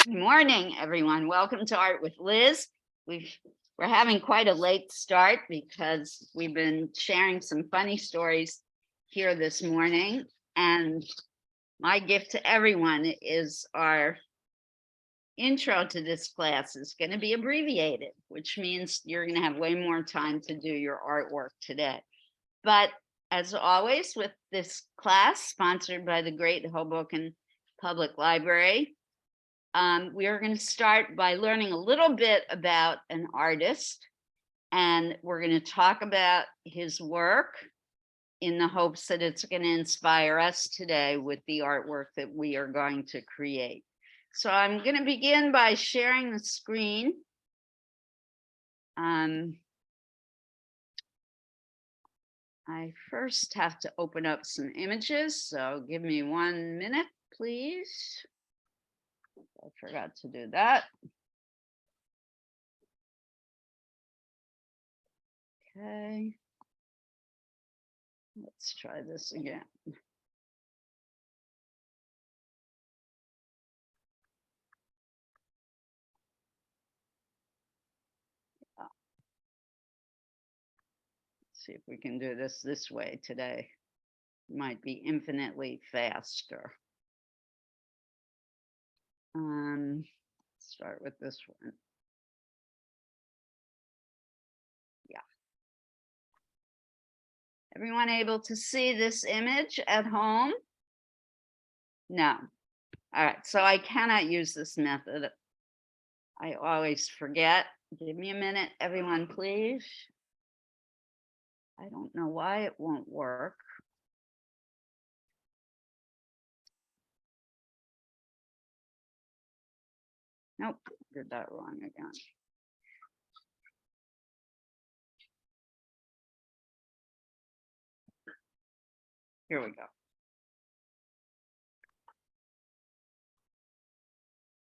Good morning, everyone. Welcome to Art with Liz. We're having quite a late start because we've been sharing some funny stories here this morning. And my gift to everyone is our intro to this class is going to be abbreviated, which means you're going to have way more time to do your artwork today. But as always, with this class sponsored by the Great Hoboken Public Library, we are going to start by learning a little bit about an artist, and we're going to talk about his work in the hopes that it's going to inspire us today with the artwork that we are going to create. So I'm going to begin by sharing the screen. I first have to open up some images, so give me 1 minute, please. I forgot to do that. Okay. Let's try this again. Let's see if we can do this way today. Might be infinitely faster. Start with this one. Yeah. Everyone able to see this image at home? No. All right, so I cannot use this method. I always forget. Give me a minute, everyone, please. I don't know why it won't work. Nope, did that wrong again. Here we go.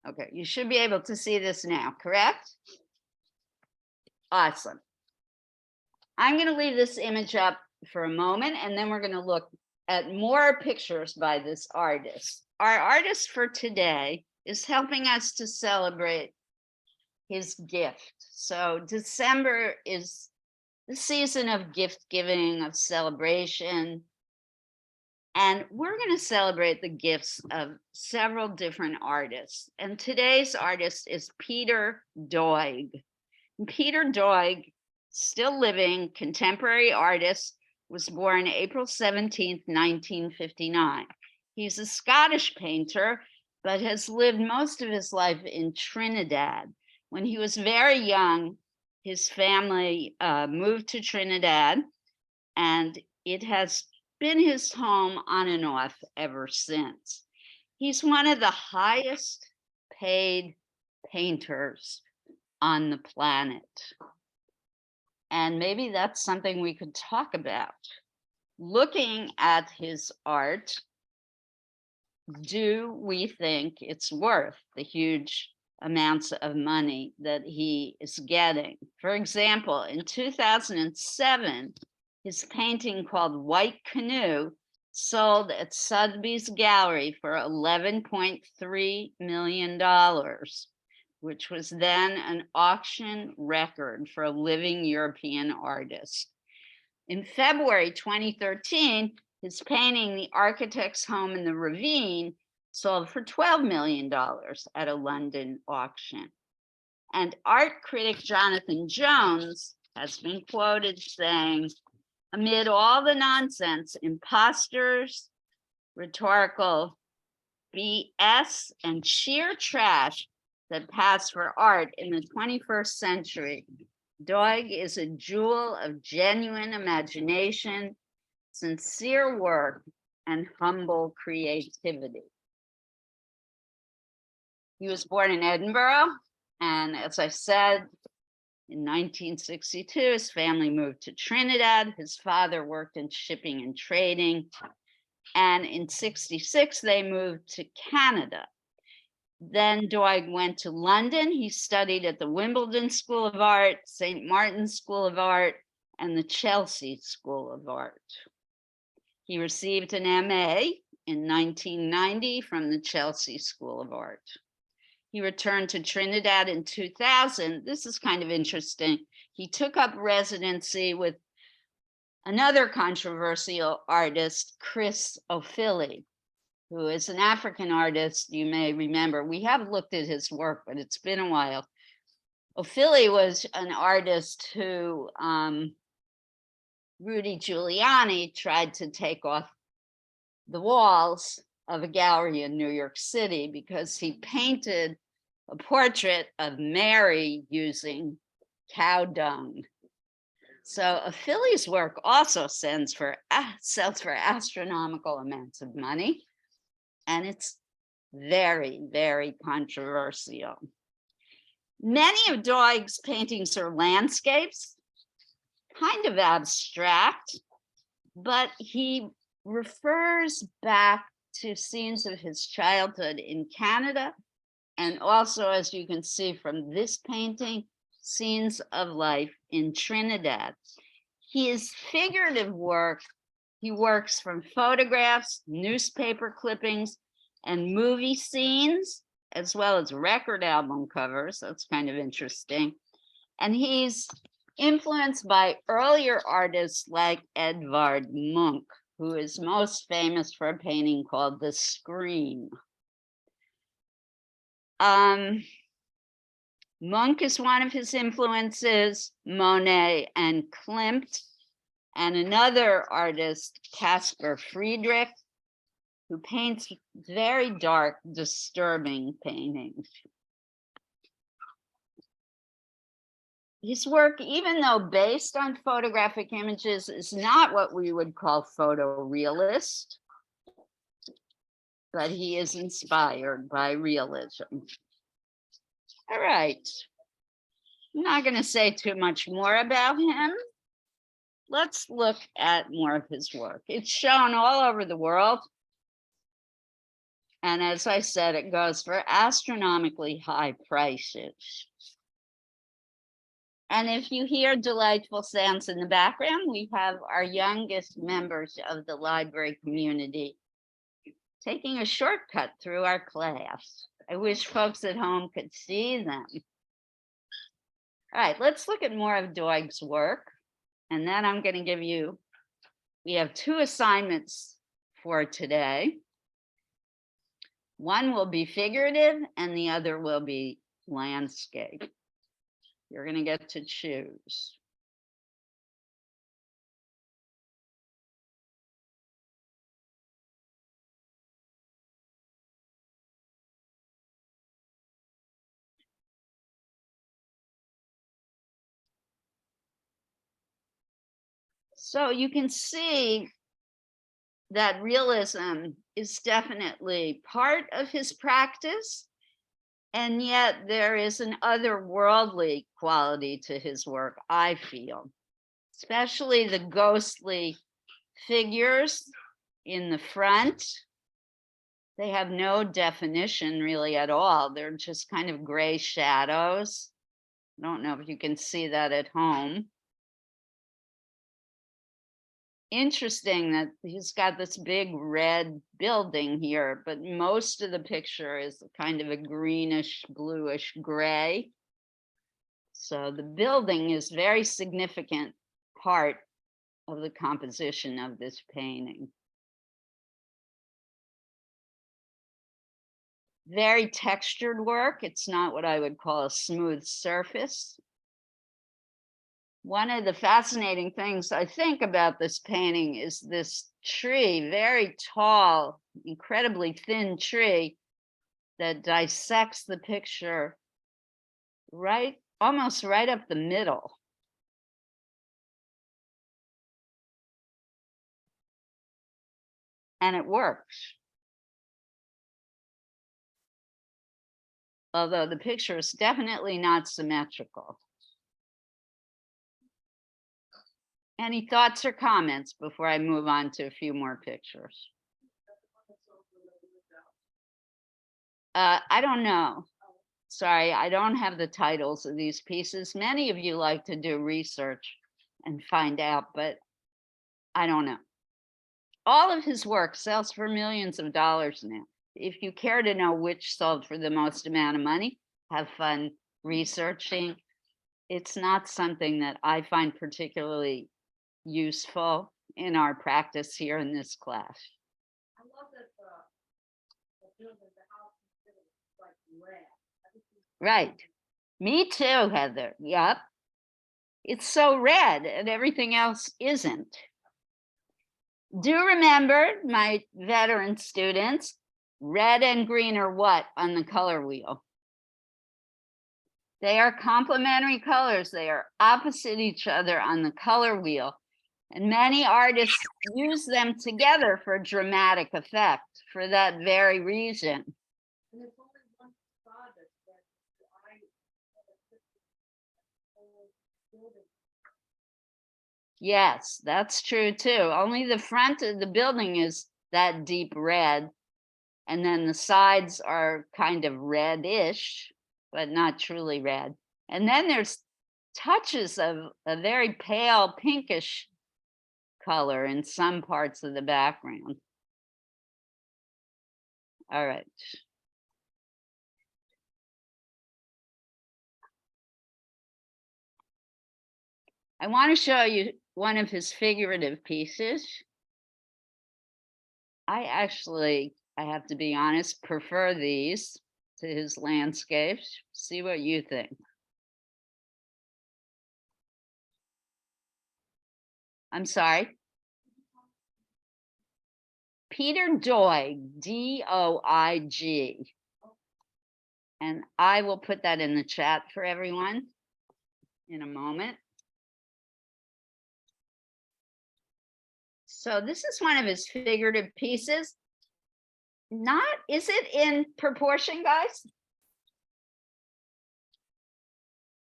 Okay, you should be able to see this now, correct? Awesome. I'm going to leave this image up for a moment, and then we're going to look at more pictures by this artist. Our artist for today is helping us to celebrate his gift. So December is the season of gift giving, of celebration. And we're going to celebrate the gifts of several different artists. And today's artist is Peter Doig. And Peter Doig, still living, contemporary artist, was born April 17th, 1959. He's a Scottish painter, but has lived most of his life in Trinidad. When he was very young, his family moved to Trinidad, and it has been his home on and off ever since. He's one of the highest paid painters on the planet. And maybe that's something we could talk about. Looking at his art, do we think it's worth the huge amounts of money that he is getting? For example, in 2007, his painting called White Canoe sold at Sotheby's Gallery for $11.3 million, which was then an auction record for a living European artist. In February 2013, his painting, The Architect's Home in the Ravine, sold for $12 million at a London auction. And art critic Jonathan Jones has been quoted saying, "Amid all the nonsense, imposters, rhetorical BS, and sheer trash that pass for art in the 21st century, Doig is a jewel of genuine imagination, sincere work, and humble creativity." He was born in Edinburgh, and as I said, in 1962, his family moved to Trinidad. His father worked in shipping and trading, and in 66, they moved to Canada. Then Doig went to London. He studied at the Wimbledon School of Art, St. Martin's School of Art, and the Chelsea School of Art. He received an MA in 1990 from the Chelsea School of Art. He returned to Trinidad in 2000. This is kind of interesting. He took up residency with another controversial artist, Chris O'Philly, who is an African artist. You may remember, we have looked at his work, but it's been a while. O'Philly was an artist who Rudy Giuliani tried to take off the walls of a gallery in New York City because he painted a portrait of Mary using cow dung. So O'Philly's work also sells for astronomical amounts of money, and it's very, very controversial. Many of Doig's paintings are landscapes, kind of abstract, but he refers back to scenes of his childhood in Canada, and also, as you can see from this painting, scenes of life in Trinidad. His figurative work, he works from photographs, newspaper clippings, and movie scenes, as well as record album covers. That's kind of interesting. And he's influenced by earlier artists like Edvard Munch, who is most famous for a painting called The Scream. Munch is one of his influences, Monet and Klimt, and another artist, Caspar Friedrich, who paints very dark, disturbing paintings. His work, even though based on photographic images, is not what we would call photorealist, but he is inspired by realism. All right, I'm not going to say too much more about him. Let's look at more of his work. It's shown all over the world. And as I said, it goes for astronomically high prices. And if you hear delightful sounds in the background, we have our youngest members of the library community taking a shortcut through our class. I wish folks at home could see them. All right, let's look at more of Doig's work. And then I'm going to give you, we have 2 assignments for today. One will be figurative and the other will be landscape. You're going to get to choose. So you can see that realism is definitely part of his practice, and yet there is an otherworldly quality to his work, I feel, especially the ghostly figures in the front. They have no definition really at all. They're just kind of gray shadows. I don't know if you can see that at home. Interesting that he's got this big red building here, but most of the picture is kind of a greenish, bluish gray. So the building is a very significant part of the composition of this painting. Very textured work. It's not what I would call a smooth surface. One of the fascinating things I think about this painting is this tree, very tall, incredibly thin tree that dissects the picture right, almost right up the middle. And it works. Although the picture is definitely not symmetrical. Any thoughts or comments before I move on to a few more pictures? I don't know. Sorry, I don't have the titles of these pieces. Many of you like to do research and find out, but I don't know. All of his work sells for millions of dollars now. if you care to know which sold for the most amount of money, have fun researching. It's not something that I find particularly useful in our practice here in this class. I love that the building, the house is like red. Right. Me too, Heather. Yep. It's so red and everything else isn't. Do remember, my veteran students, red and green are what on the color wheel? They are complementary colors. They are opposite each other on the color wheel. And many artists use them together for dramatic effect for that very reason. And it's only one facade that's red. Yes, that's true too. Only the front of the building is that deep red. And then the sides are kind of reddish, but not truly red. And then there's touches of a very pale pinkish color in some parts of the background. All right. I want to show you one of his figurative pieces. I have to be honest, prefer these to his landscapes. See what you think. I'm sorry. Peter Doig, D-O-I-G. And I will put that in the chat for everyone in a moment. So this is one of his figurative pieces. Is it in proportion, guys?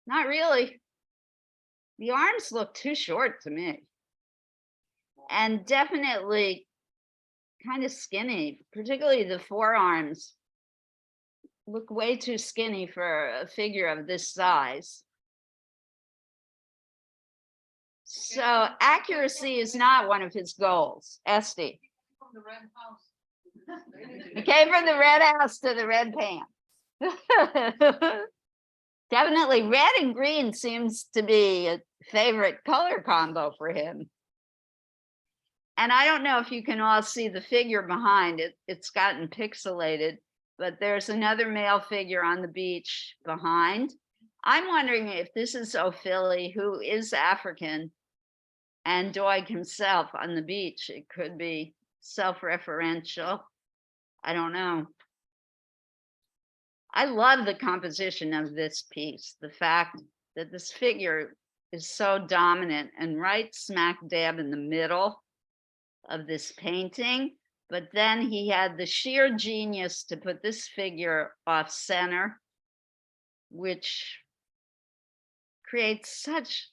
Not really. The arms look too short to me. And definitely kind of skinny, particularly the forearms look way too skinny for a figure of this size. So accuracy is not one of his goals. Esty. From the red house. He came from the red house to the red pants. Definitely red and green seems to be a favorite color combo for him. And I don't know if you can all see the figure behind it. It's gotten pixelated, but there's another male figure on the beach behind. I'm wondering if this is Ophilie, who is African, and Doig himself on the beach. It could be self-referential. I don't know. I love the composition of this piece, the fact that this figure is so dominant and right smack dab in the middle of this painting, but then he had the sheer genius to put this figure off center, which creates such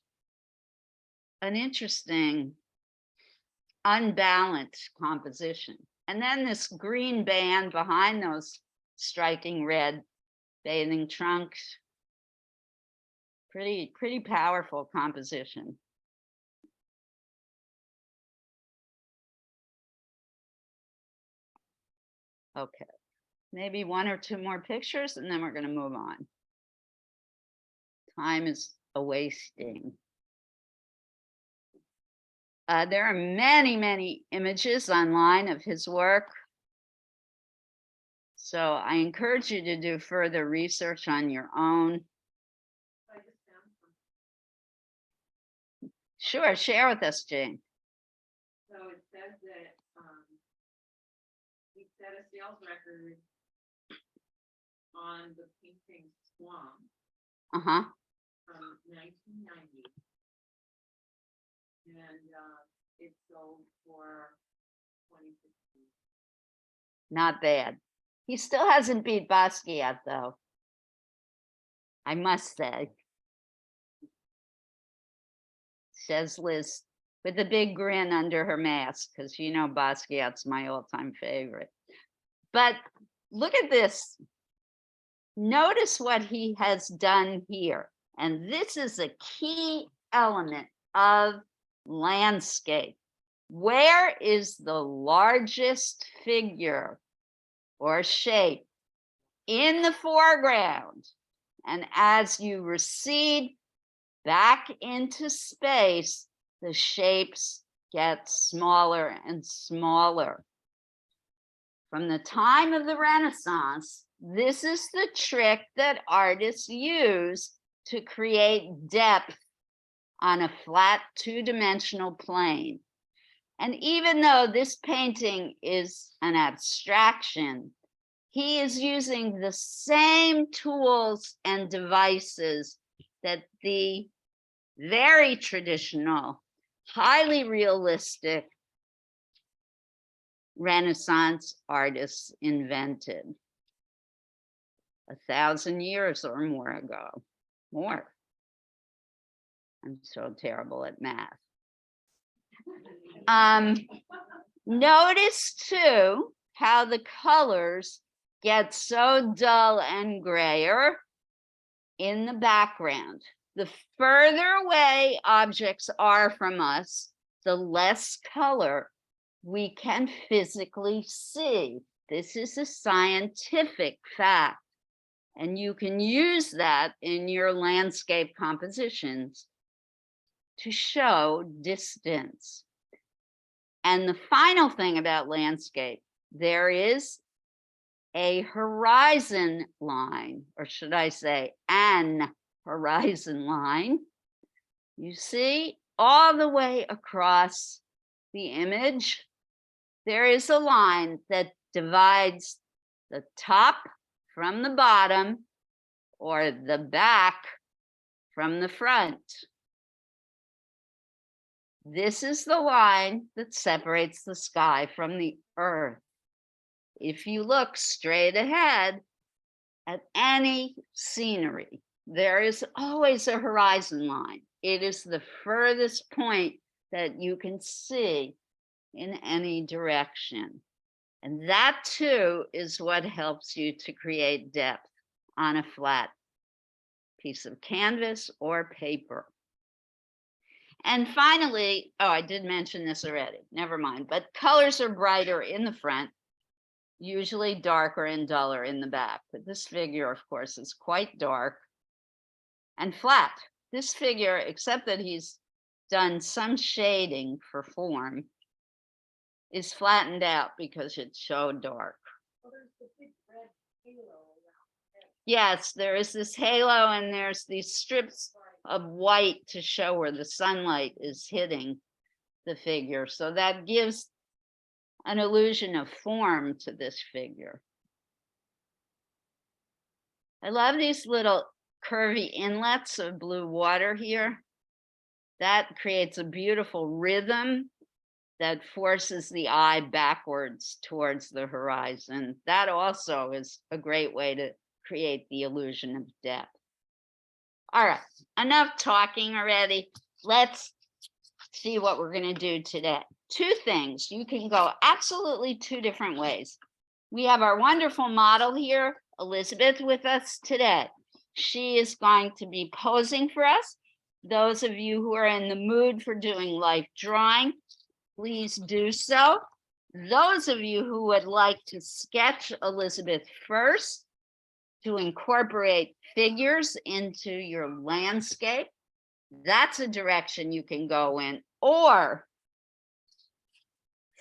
an interesting, unbalanced composition. And then this green band behind those striking red bathing trunks. Pretty powerful composition. Okay, maybe one or two more pictures and then we're going to move on. Time is a wasting. There are many images online of his work. So I encourage you to do further research on your own. Sure, share with us, Jane. So it says that he set a sales record on the painting Swamp from 1990. And it sold for 2016. Not bad. He still hasn't beat Basquiat, though, I must say. Says Liz with a big grin under her mask, because you know Basquiat's my all-time favorite. But look at this. Notice what he has done here. And this is a key element of landscape. Where is the largest figure or shape in the foreground. And as you recede back into space, the shapes get smaller and smaller. From the time of the Renaissance, this is the trick that artists use to create depth on a flat two-dimensional plane. And even though this painting is an abstraction, he is using the same tools and devices that the very traditional, highly realistic Renaissance artists invented 1,000 years or more ago. More. I'm so terrible at math. Notice too how the colors get so dull and grayer in the background. The further away objects are from us, the less color we can physically see. This is a scientific fact, and you can use that in your landscape compositions to show distance. And the final thing about landscape, there is a horizon line, or should I say an horizon line. You see, all the way across the image, there is a line that divides the top from the bottom, or the back from the front. This is the line that separates the sky from the earth. If you look straight ahead at any scenery, there is always a horizon line. It is the furthest point that you can see in any direction. And that too is what helps you to create depth on a flat piece of canvas or paper. And finally, oh, I did mention this already, never mind, but colors are brighter in the front, usually darker and duller in the back. But this figure, of course, is quite dark and flat. This figure, except that he's done some shading for form, is flattened out because it's so dark. Well, there's the big red halo around it. Yes, there is this halo and there's these strips of white to show where the sunlight is hitting the figure. So that gives an illusion of form to this figure. I love these little curvy inlets of blue water here. That creates a beautiful rhythm that forces the eye backwards towards the horizon. That also is a great way to create the illusion of depth. All right, enough talking already. Let's see what we're going to do today. Two things. You can go absolutely two different ways. We have our wonderful model here, Elizabeth, with us today. She is going to be posing for us. Those of you who are in the mood for doing life drawing, please do so. Those of you who would like to sketch Elizabeth first to incorporate figures into your landscape, that's a direction you can go in. Or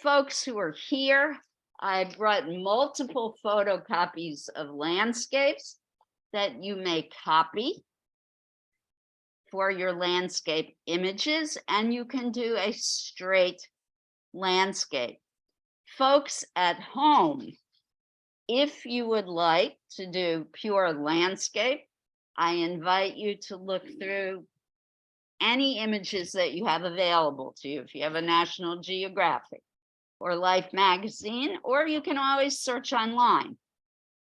folks who are here, I brought multiple photocopies of landscapes that you may copy for your landscape images, and you can do a straight landscape. Folks at home, if you would like to do pure landscape, I invite you to look through any images that you have available to you. If you have a National Geographic or Life magazine, or you can always search online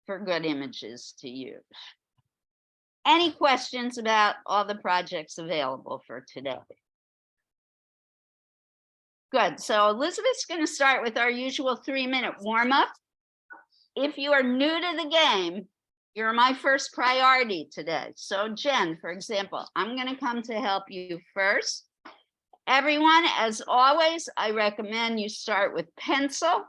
for good images to use. Any questions about all the projects available for today? Good, so Elizabeth's going to start with our usual 3-minute warm-up. If you are new to the game, you're my first priority today. So Jen, for example, I'm going to come to help you first. Everyone, as always, I recommend you start with pencil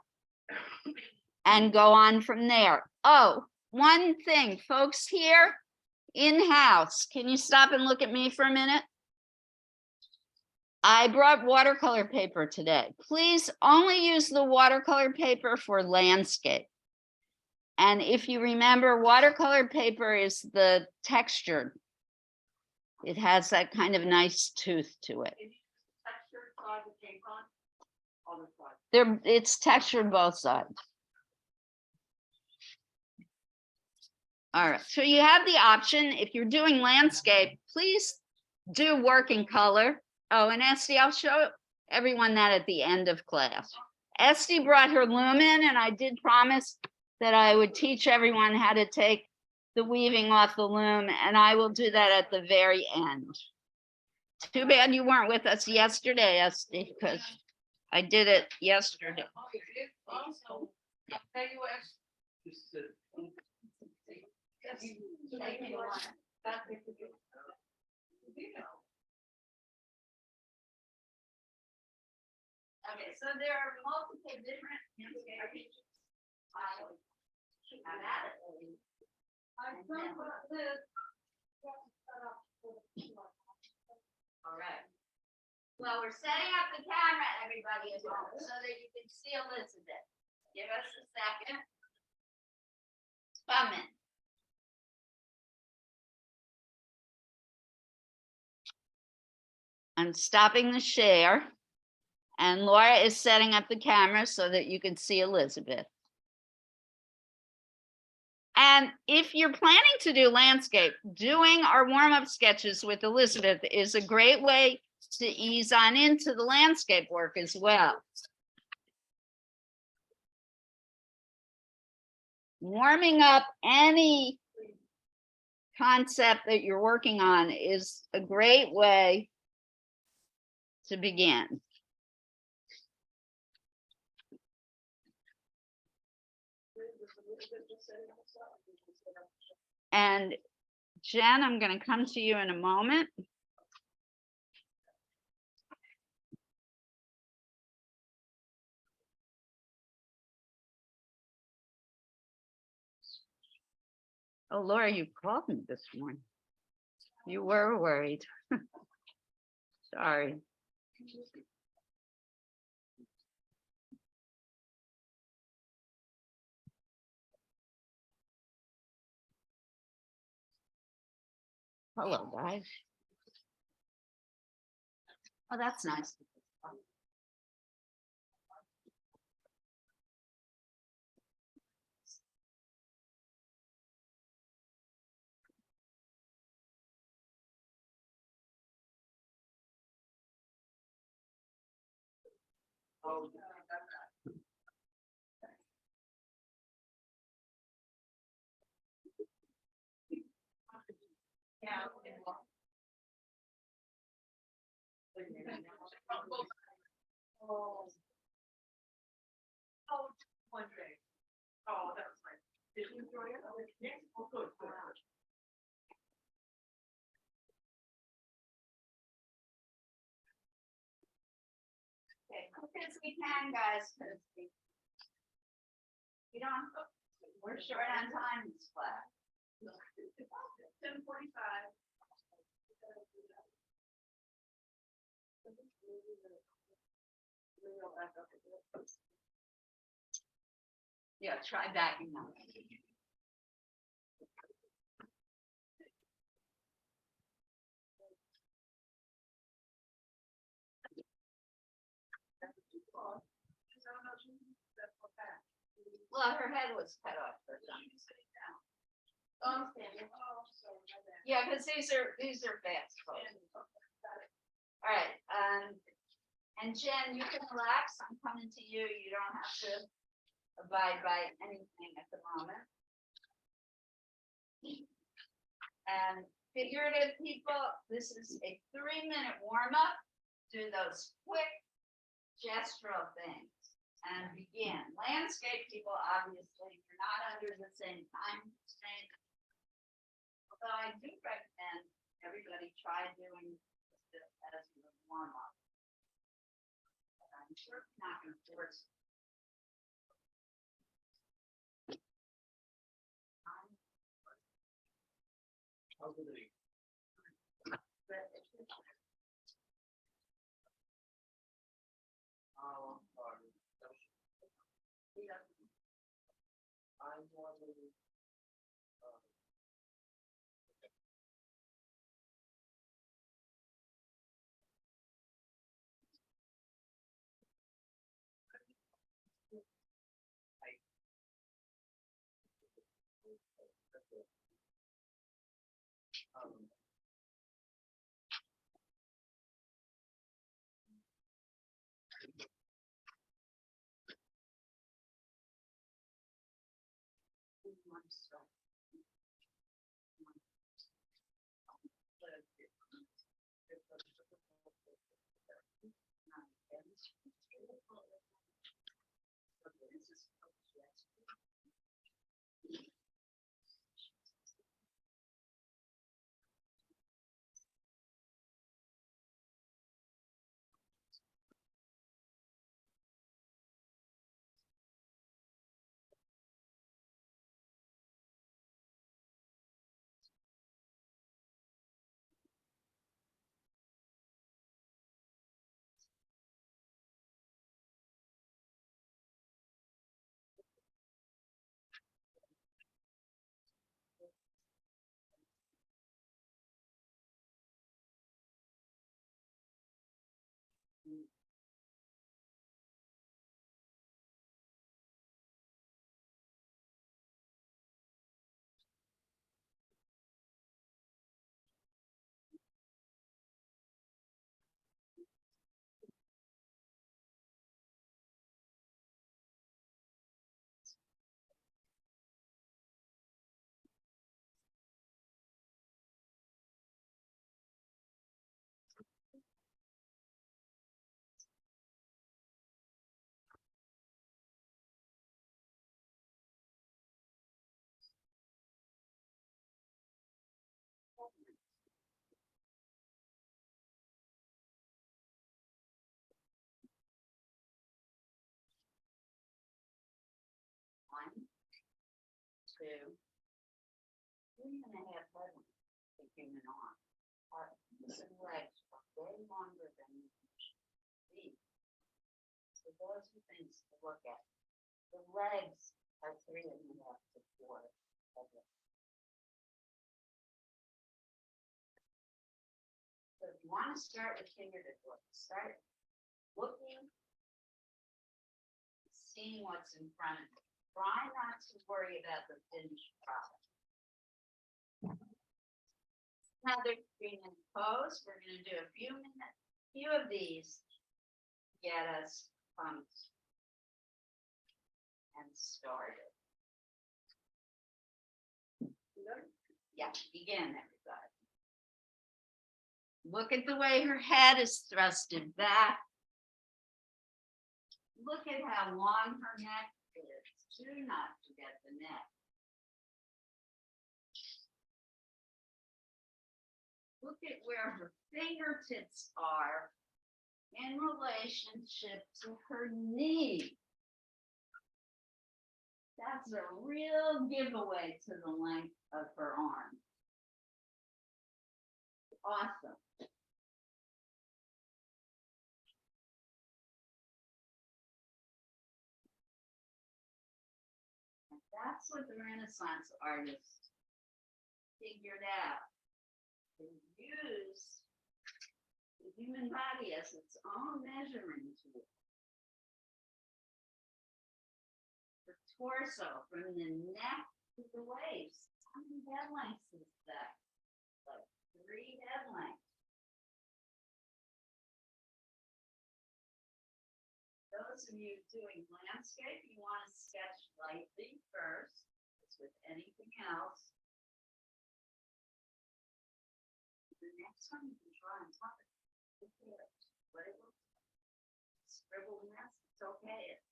and go on from there. Oh, one thing, folks here in-house, can you stop and look at me for a minute? I brought watercolor paper today. Please only use the watercolor paper for landscape. And if you remember, watercolor paper is the textured. It has that kind of nice tooth to it. It's textured both sides. All right, so you have the option. If you're doing landscape, please do work in color. Oh, and Esty, I'll show everyone that at the end of class. Esty brought her lumen, and I did promise that I would teach everyone how to take the weaving off the loom, and I will do that at the very end. Too bad you weren't with us yesterday, Esty, because I did it yesterday. Okay, so there are multiple different all right. Well, we're setting up the camera, everybody, at home, so that you can see Elizabeth. Give us a second. Coming. I'm stopping the share, and Laura is setting up the camera so that you can see Elizabeth. And if you're planning to do landscape, doing our warm-up sketches with Elizabeth is a great way to ease on into the landscape work as well. Warming up any concept that you're working on is a great way to begin. And Jen, I'm going to come to you in a moment. Oh, Laura, you called me this morning. You were worried. Sorry. Hello, guys. Oh, that's nice. Okay, quick as we can, guys, because we don't, we're short on time this class. 10:45. Yeah, try backing up. Well, her head was cut off for some reason. Yeah, because these are fast clothes. All right, and Jen, you can relax. I'm coming to you. You don't have to abide by anything at the moment. And figurative people, this is a 3-minute warm-up. Do those quick gestural things and begin. Landscape people, obviously, you're not under the same time constraint. Although I do recommend everybody try doing this as your warm-up. I'm sure it's not going to force. One, two, 3.5 headlines for human arm. Our arms and legs are way longer than these. So those are things to look at. The legs are 3.5 to 4 headlines. So if you want to start with figurative work, start looking, seeing what's in front of you. Try not to worry about the finished product. Another 3-minute pose. We're going to do a few of these to get us pumped and started. Yeah, begin, everybody. Look at the way her head is thrusted back. Look at how long her neck is. Do not forget the neck. Look at where her fingertips are in relationship to her knee. That's a real giveaway to the length of her arm. Awesome. And that's what the Renaissance artists figured out. They used the human body as its own measuring tool. The torso from the neck to the waist. How many head lengths is that? Like 3 head lengths. Those of you doing landscape, you want to sketch lightly first, as with anything else. The next one you can draw on top of it. What it looks like. Scribble mess, it's okay.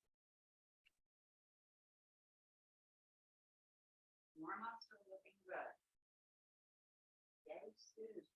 Warm-ups are looking good. Get it students.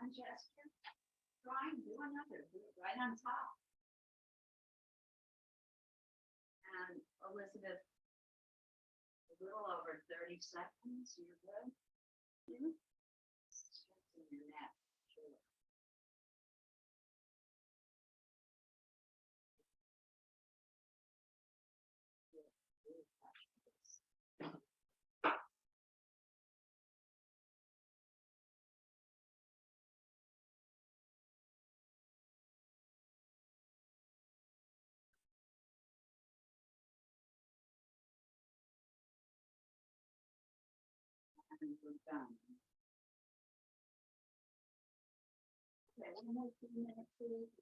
one gesture. Try and do another, do it right on top. And Elizabeth, a little over 30 seconds, you're good. Strengthen your neck. Sure. And we're done. Okay, one more 2 minutes, please.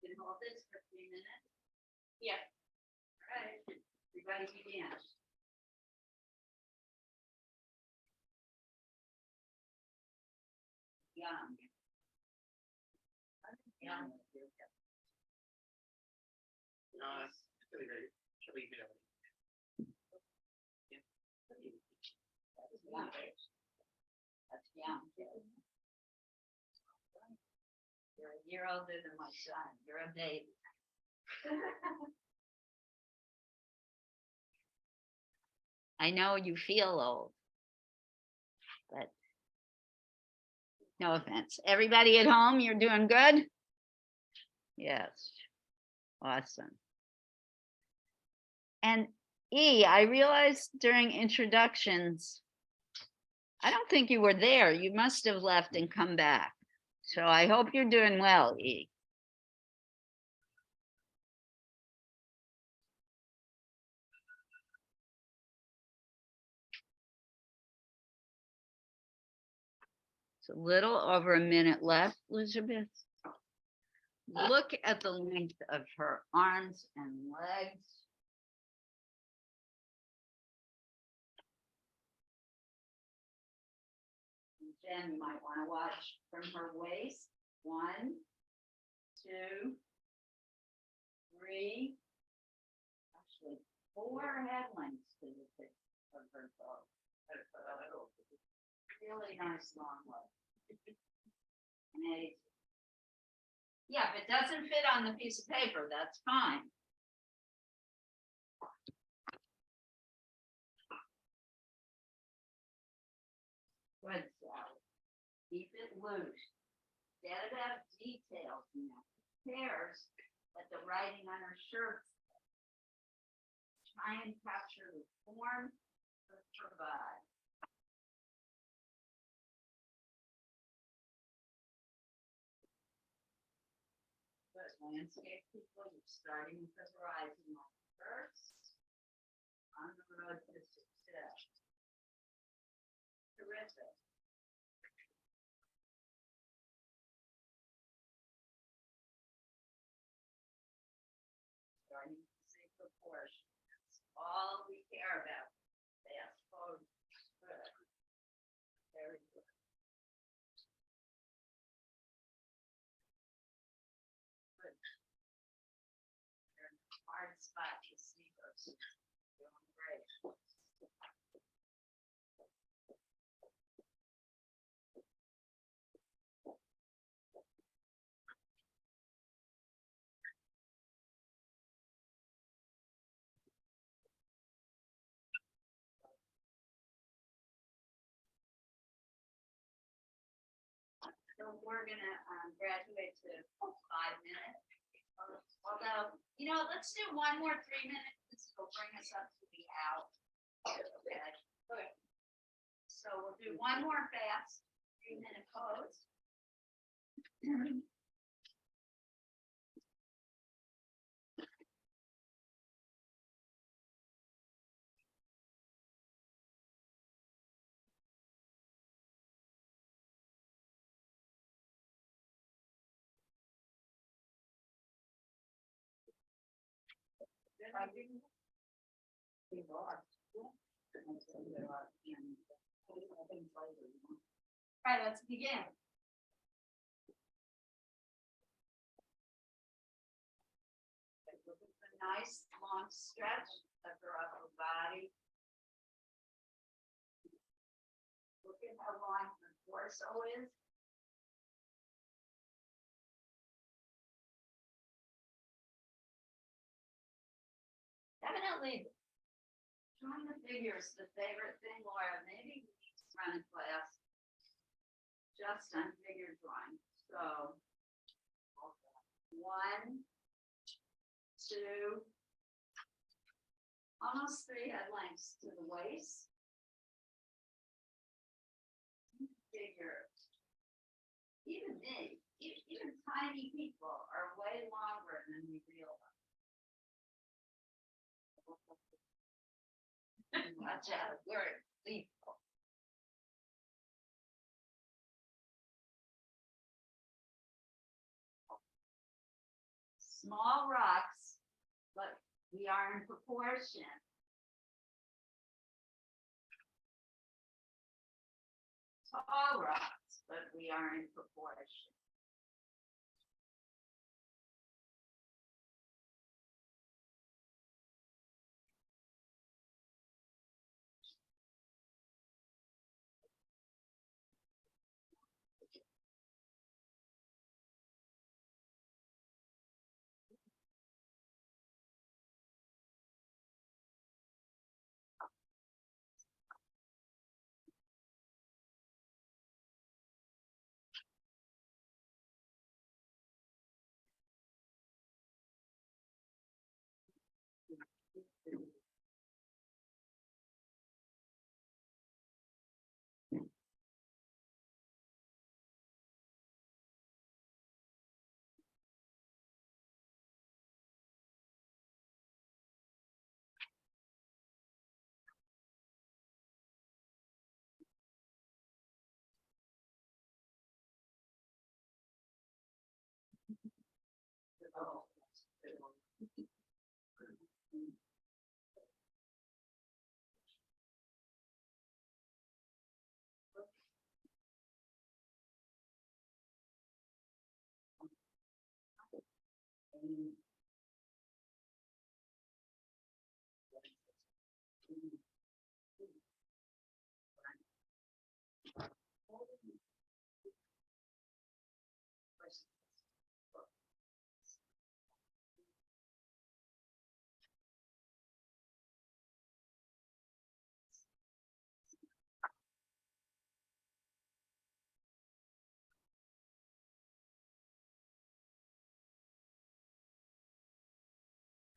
You can hold this for 3 minutes. Yeah. All right. Everybody begin. Yum. Yum. That's yum. You're a year older than my son. You're a baby. I know you feel old, but no offense. Everybody at home, you're doing good? Yes. Awesome. And E, I realized during introductions, I don't think you were there. You must have left and come back. So I hope you're doing well, E. It's a little over a minute left, Elizabeth. Look at the length of her arms and legs. Jen, you might want to watch from her waist. 1, 2, 3, actually 4 head lengths to the tip of her toe. Really nice long leg. Amazing. Yeah, if it doesn't fit on the piece of paper, that's fine. Good, Sally. Keep it loose. Get it out details, you know. Cares that the writing on her shirt. Try and capture the form of her body. Good. Landscape people, you're starting with the horizon line first. On the road to success. Terrific. Starting to see proportion. That's all we care about. Fast forward. Good. Very good. Good. You're in a hard spot to see those. Doing great. So we're gonna graduate to 5 minutes. Although, you know, let's do one more 3 minutes. This will bring us up to the hour. Okay. So we'll do one more fast 3-minute pose. All right, let's begin. Look at the nice long stretch of your upper body. Look at how long the torso is. Definitely drawing the figures, the favorite thing, Laura. Maybe we need to run a class just on figure drawing. So 1, 2, almost 3 head lengths to the waist. Figure. Even me, even tiny people are way longer than we realize. Watch out, we're lethal. Small rocks, but we are in proportion. Tall rocks, but we are in proportion.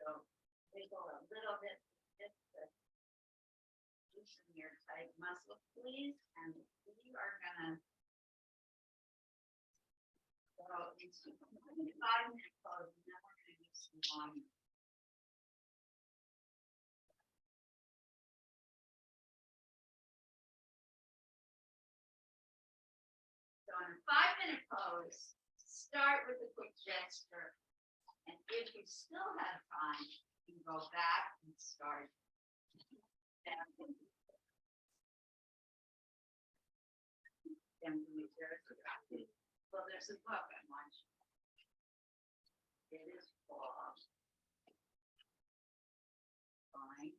So wiggle a little bit, just to loosen your tight muscle, please. And we are gonna go into 5-minute pose, and then we're gonna do some long. So in a 5-minute pose, start with a quick gesture. And if you still have time, you can go back and start. Well, there's a book I want you. It is called Fine.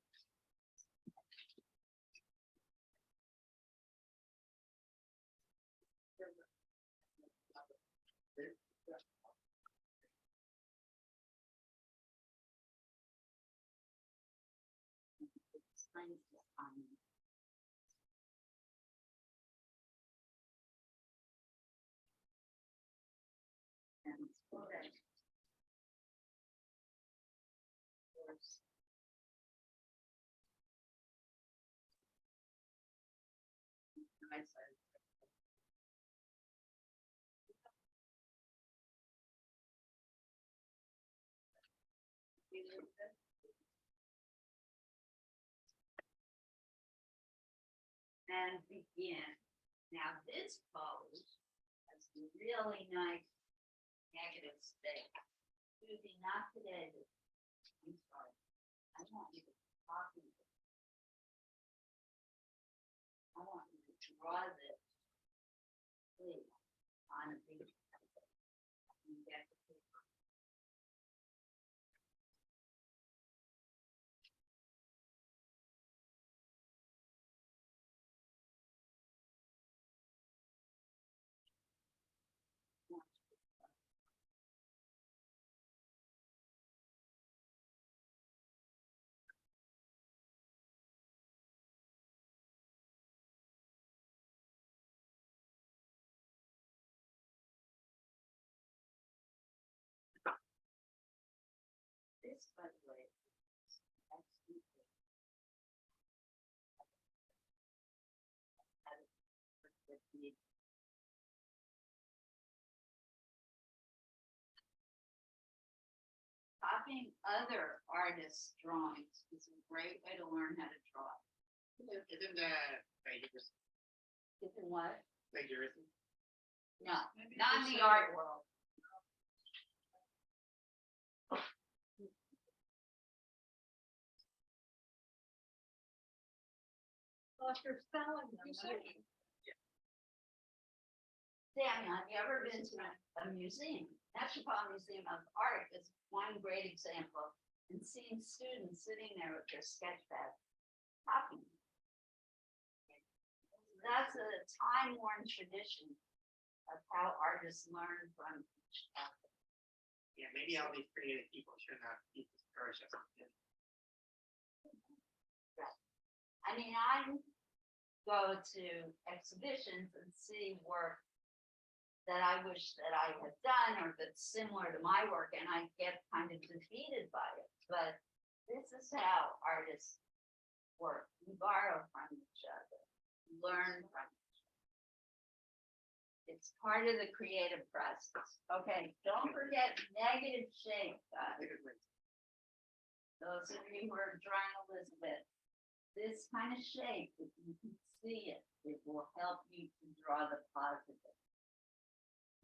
Explains the fine. And it's for that. I said. And begin. Now this pose has a really nice negative space. Susie, not today. I'm sorry. I want you to copy it. I want you to draw this, please, on a piece of paper. You get the paper. This, by the way, actually with the copying other artists' drawings is a great way to learn how to draw. Isn't that plagiarism? Isn't what? Plagiarism? No, not in the art world. Well, if you're selling them, Daniel, have you ever been to a museum? Metropolitan Museum of Art is one great example, and seeing students sitting there with their sketch pad copying. That's a time-worn tradition of how artists learn from each other. Yeah, maybe all these creative people should not be discouraged or something. I mean, I go to exhibitions and see work that I wish that I had done or that's similar to my work, and I get kind of defeated by it. But this is how artists work. We borrow from each other, learn from each other. It's part of the creative process. Okay, don't forget negative shape, guys. Those of you who are drawing Elizabeth, this kind of shape, if you can see it, it will help you to draw the positive.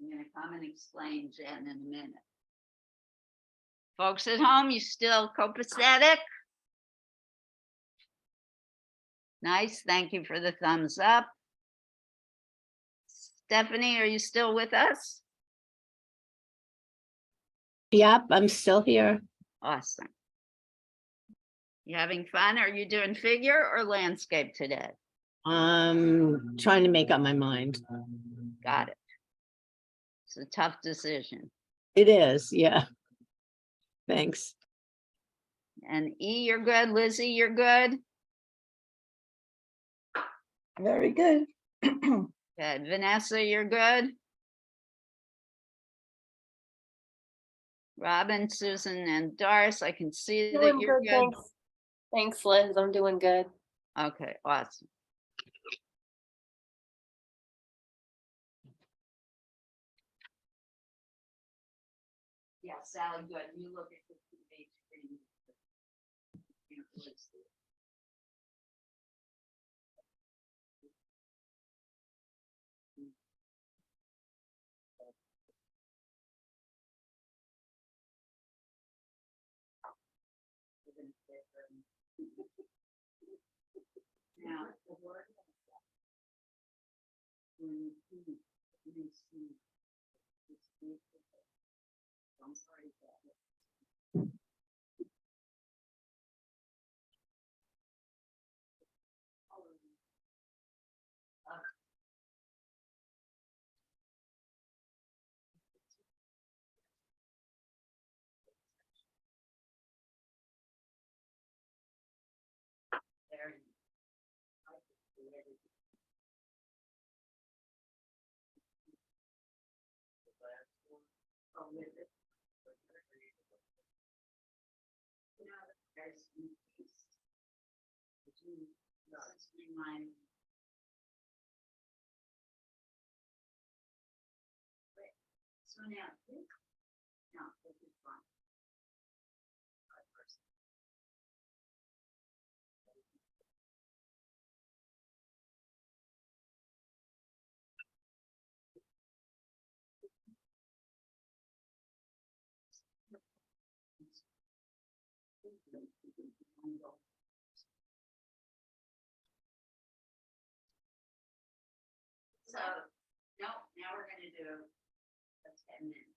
I'm going to come and explain Jen in a minute. Folks at home, you still copacetic? Nice, thank you for the thumbs up. Stephanie, are you still with us? Yep, I'm still here. Awesome. You having fun? Are you doing figure or landscape today? Trying to make up my mind. Got it. It's a tough decision. It is, yeah. Thanks. And E, you're good. Lizzie, you're good. Very good. Good. Vanessa, you're good. Robin, Susan, and Doris, I can see that Doing you're good, good. thanks. Thanks, Liz. I'm doing good. Okay, awesome. Yeah, Sally, good. You look at the page screen. Now, the word. I'm sorry. There. So now, this is fine. So, no, now we're gonna do a 10-minute.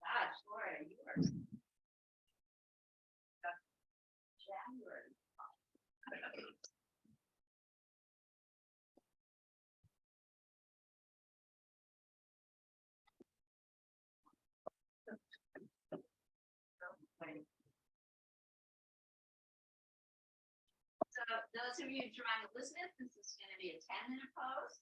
Gosh, Laura, you are. January. So those of you trying to listen, this is going to be a 10-minute pose.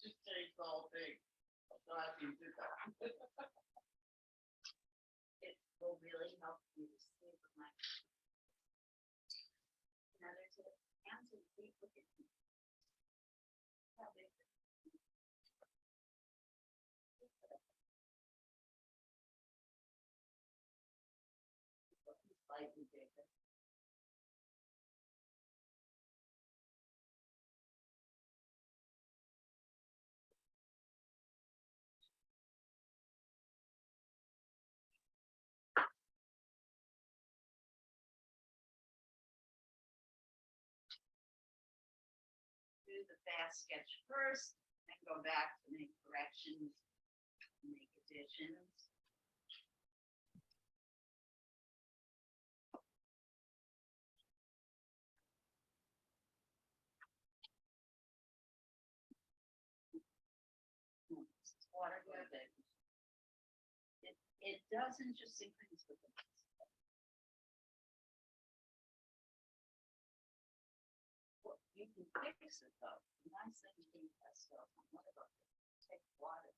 Just change the whole thing. I'm glad you did that. It will really help you to sleep at night. Another tip, hands and feet look at you. How big is it? Slightly bigger. Do the fast sketch first, and go back to make corrections, make additions. Water good. It does interesting things with it. Well, you can fix it though. The nice thing you can test stuff. What about take water,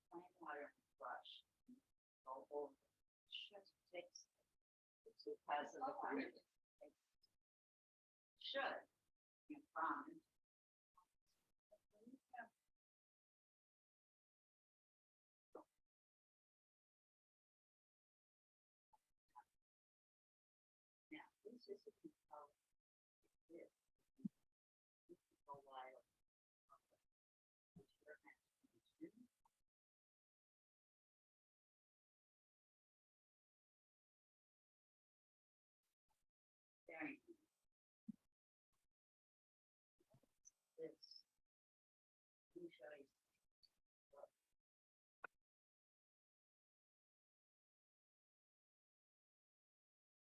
plain water and brush, go over, just fix it. Because of the fire. Should, you promise. Now, this is a component. This is a while. Very good. This. Let me show you.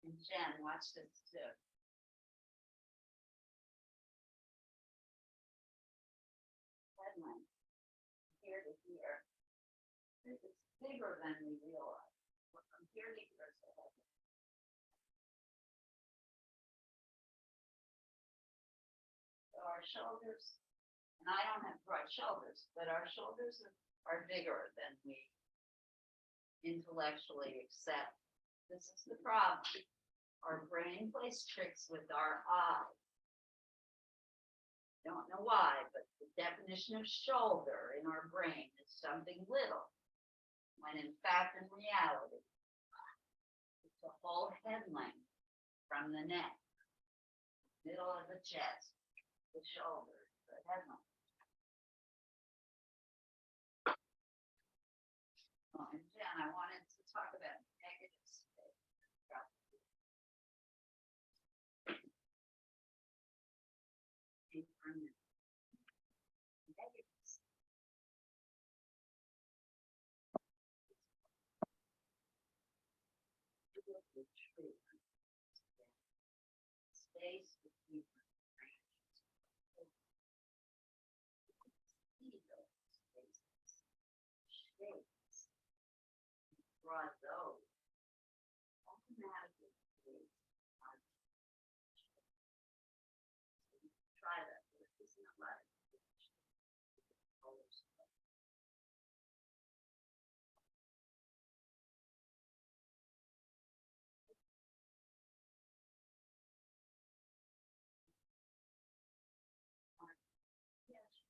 And Jen, watch this too. Headline. Here to here. It's bigger than we realize. But from here to here is the headline. So our shoulders, and I don't have broad shoulders, but our shoulders are bigger than we intellectually accept. This is the problem. Our brain plays tricks with our eyes. Don't know why, but the definition of shoulder in our brain is something little, when in fact, in reality, it's a whole head length from the neck, middle of the chest, the shoulders, the head length. Oh, and Jen, I wanted the tree. Space between the branches. See those spaces, shapes, draw those. Automatically creates art. So you can try that, but it isn't a lot of colors. Yes.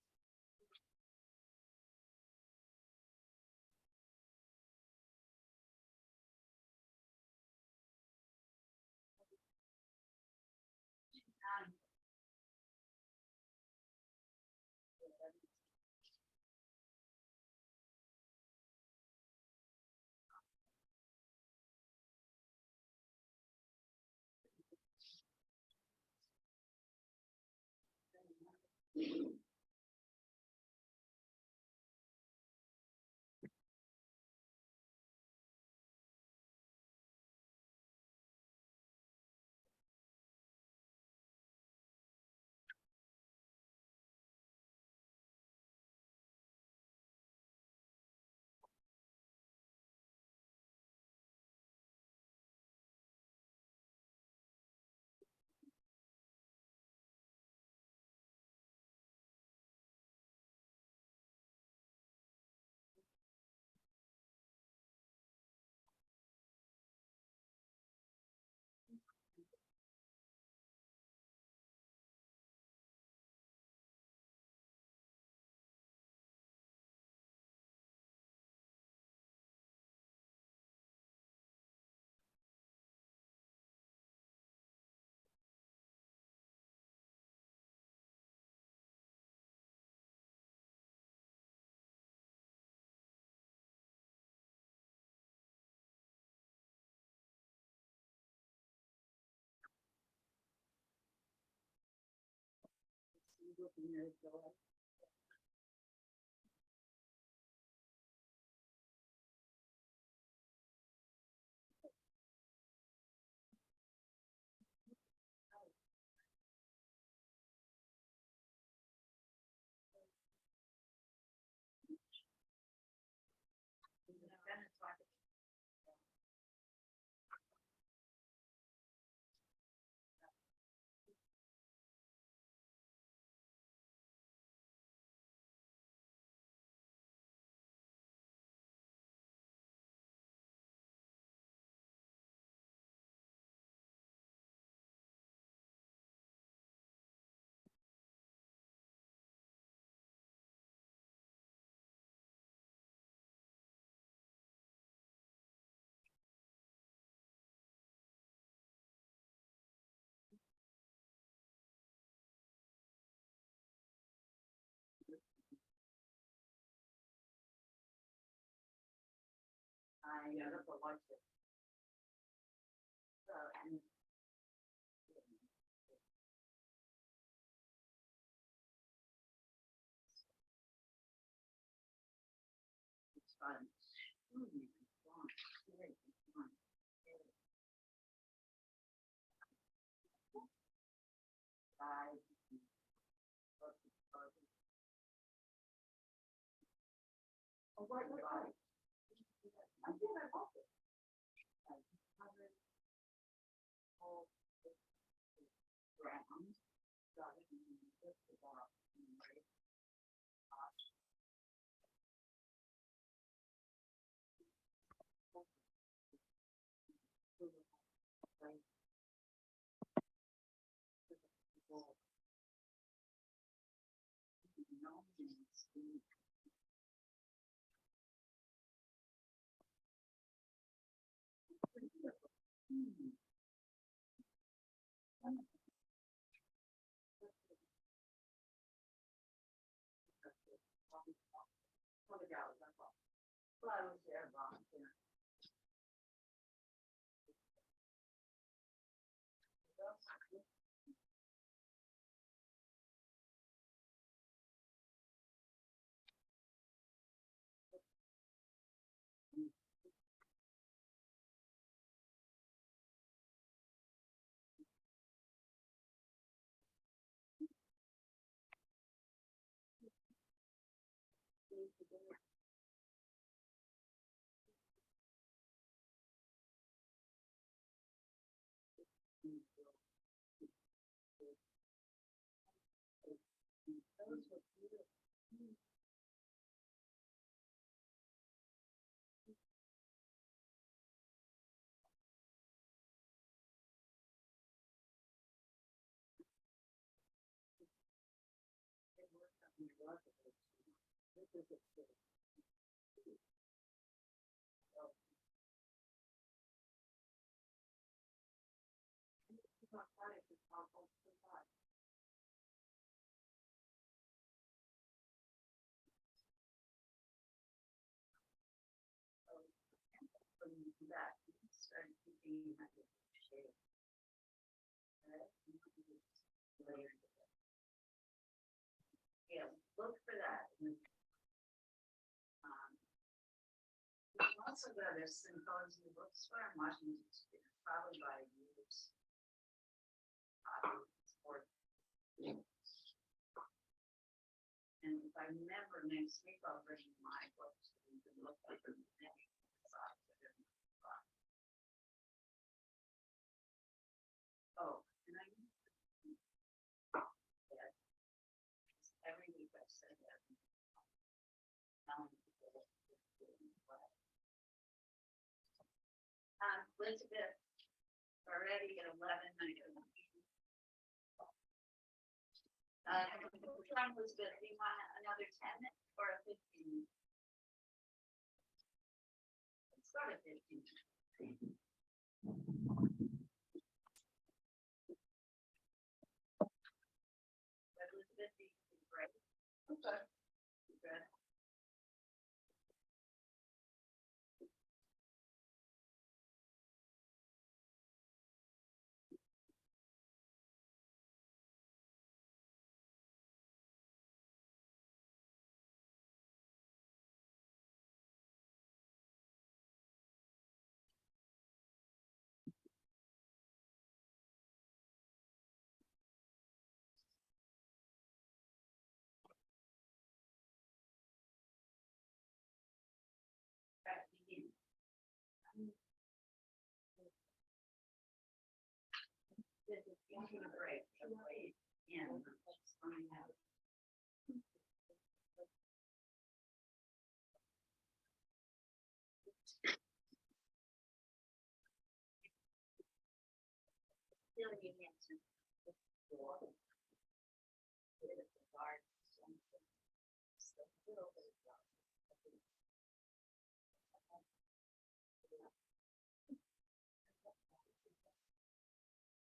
I never watched it. So, and it's fun. Very fun. Oh, what? I did, I bought it. Grams. Got it. And just about, well, I was there volunteering. Yeah, look for that. Also got a symposium bookstore in Washington, State, probably by years. And if I remember next week, I'll bring my books. So you can look at them. Oh, and I. Every week I said that. Elizabeth, already at 11. Elizabeth, do you want another 10 or a 15? Let's go to 15. Elizabeth, you can break. Okay. Good.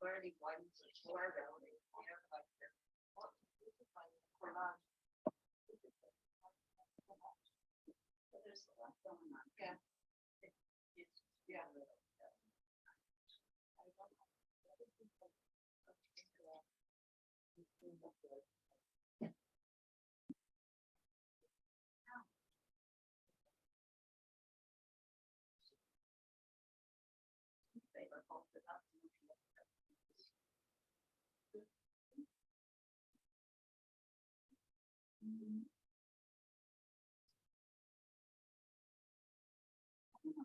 Already one floor building. There's a lot going on. Yeah. Yeah.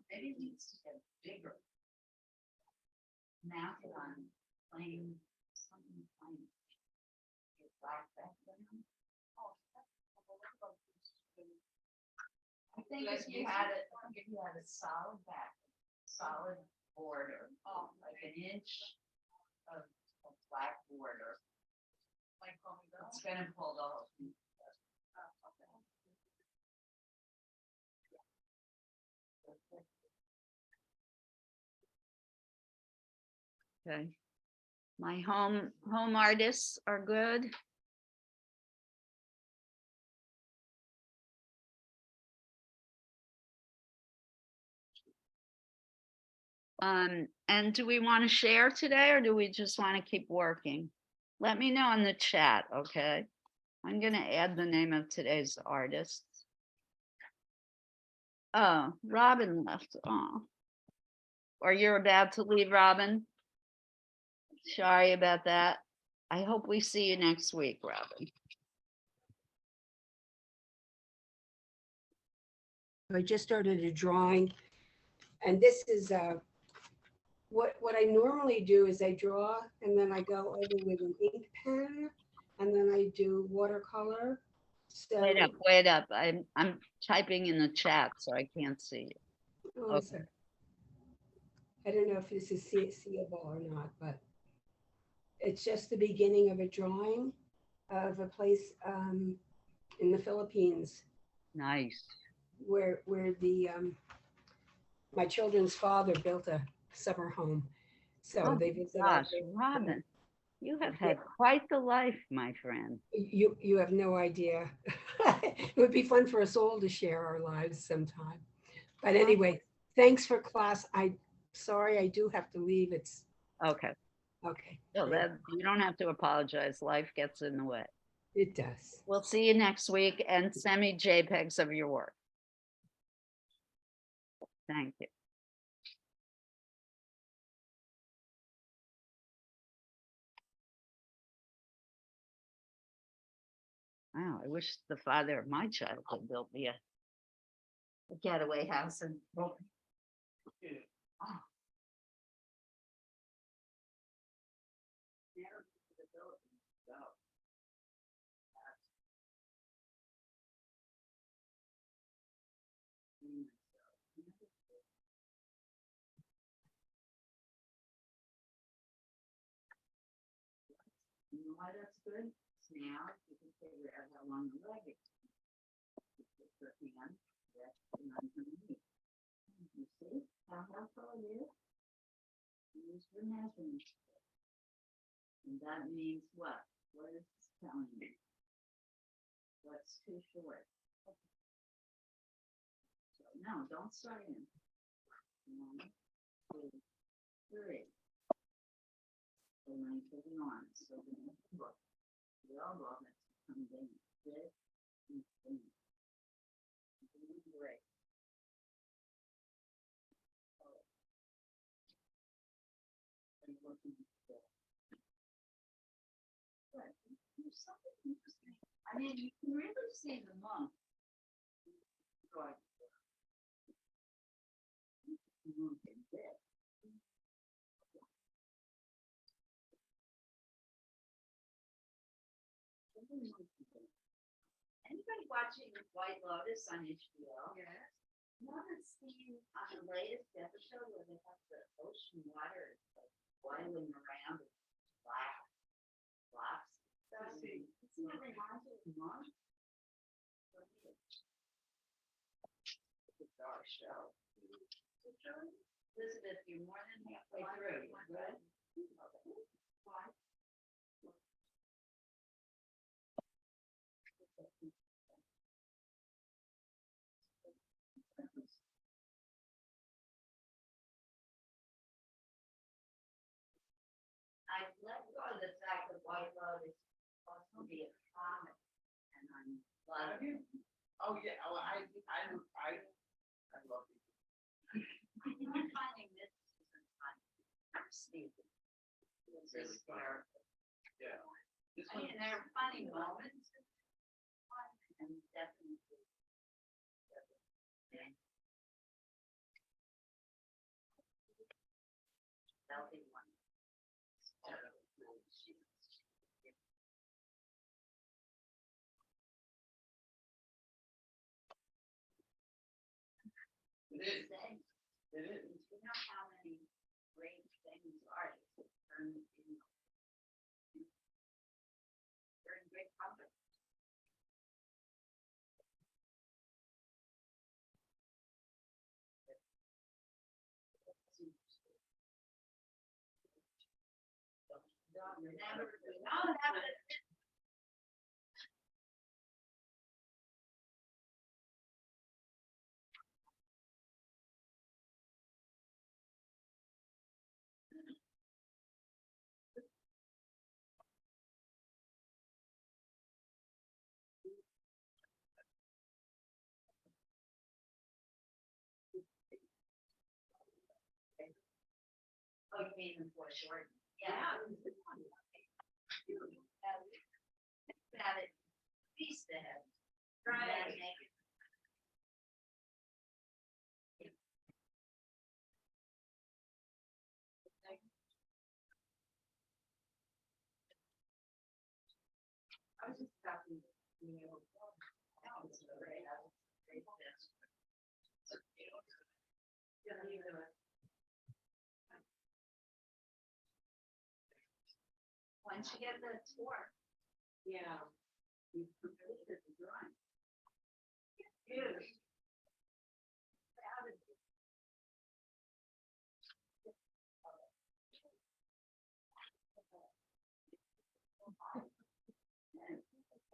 Maybe it needs to get bigger. Now that I'm playing something plain. Black background. I think if you had a solid back, solid border, like an inch of black border. It's gonna pull the whole thing. Okay. My home artists are good. And do we want to share today or do we just want to keep working? Let me know in the chat, okay? I'm gonna add the name of today's artist. Oh, Robin left. Oh. Or you're about to leave, Robin? Sorry about that. I hope we see you next week, Robin. I just started a drawing, and this is what I normally do is I draw and then I go over with an ink pen and then I do watercolor. So Wait up. I'm typing in the chat, so I can't see you. oh, Okay. sorry. I don't know if this is seeable or not, but it's just the beginning of a drawing of a place in the Philippines Nice. where the my children's father built a summer home. So Oh they visited. gosh, Robin, you have had quite the life, my friend. You have no idea. It would be fun for us all to share our lives sometime. But anyway, thanks for class. Sorry, I do have to leave. It's Okay. okay. So that you don't have to apologize. Life gets in the way. It does. We'll see you next week and send me JPEGs of your work. Thank you. Wow, I wish the father of my child had built me a getaway house and oh. Never been to the Philippines, so. You know why that's good? Now you can figure out how long the leg is. You put your hand resting underneath. You see how helpful it is? Use your measurement stick. And that means what? What is this telling me? What's too short? So no, don't start in. 1, 2, 3. The length of the arm. So the look. The elbow has to come down. This and down. Great. And looking still. But there's something interesting. I mean, you can really see the monk. Anybody watching White Lotus on HBO? Yes. You haven't seen on the latest episode where they have the ocean water like boiling around with black blocks? It's not reminds you of monks. It's our show. Elizabeth, you're more than halfway through. Good. I let go of the fact that White Lotus is supposed to be a comic, and I'm glad. Oh, yeah, well, I love it. I'm finding this isn't funny. I'm stupid. This is hysterical. Yeah. I mean, there are funny moments. And definitely. Healthy one. It is. It is. You know how many great things artists turn into. They're in great company. Don't remember. Oh, that was. Oh, you mean the foreshortened? Yeah. That it, piece that. Right. was just happy, you know. That was great. That was great. Yeah, you know it. Once you get the tour. Yeah. You completed the drawing. Good.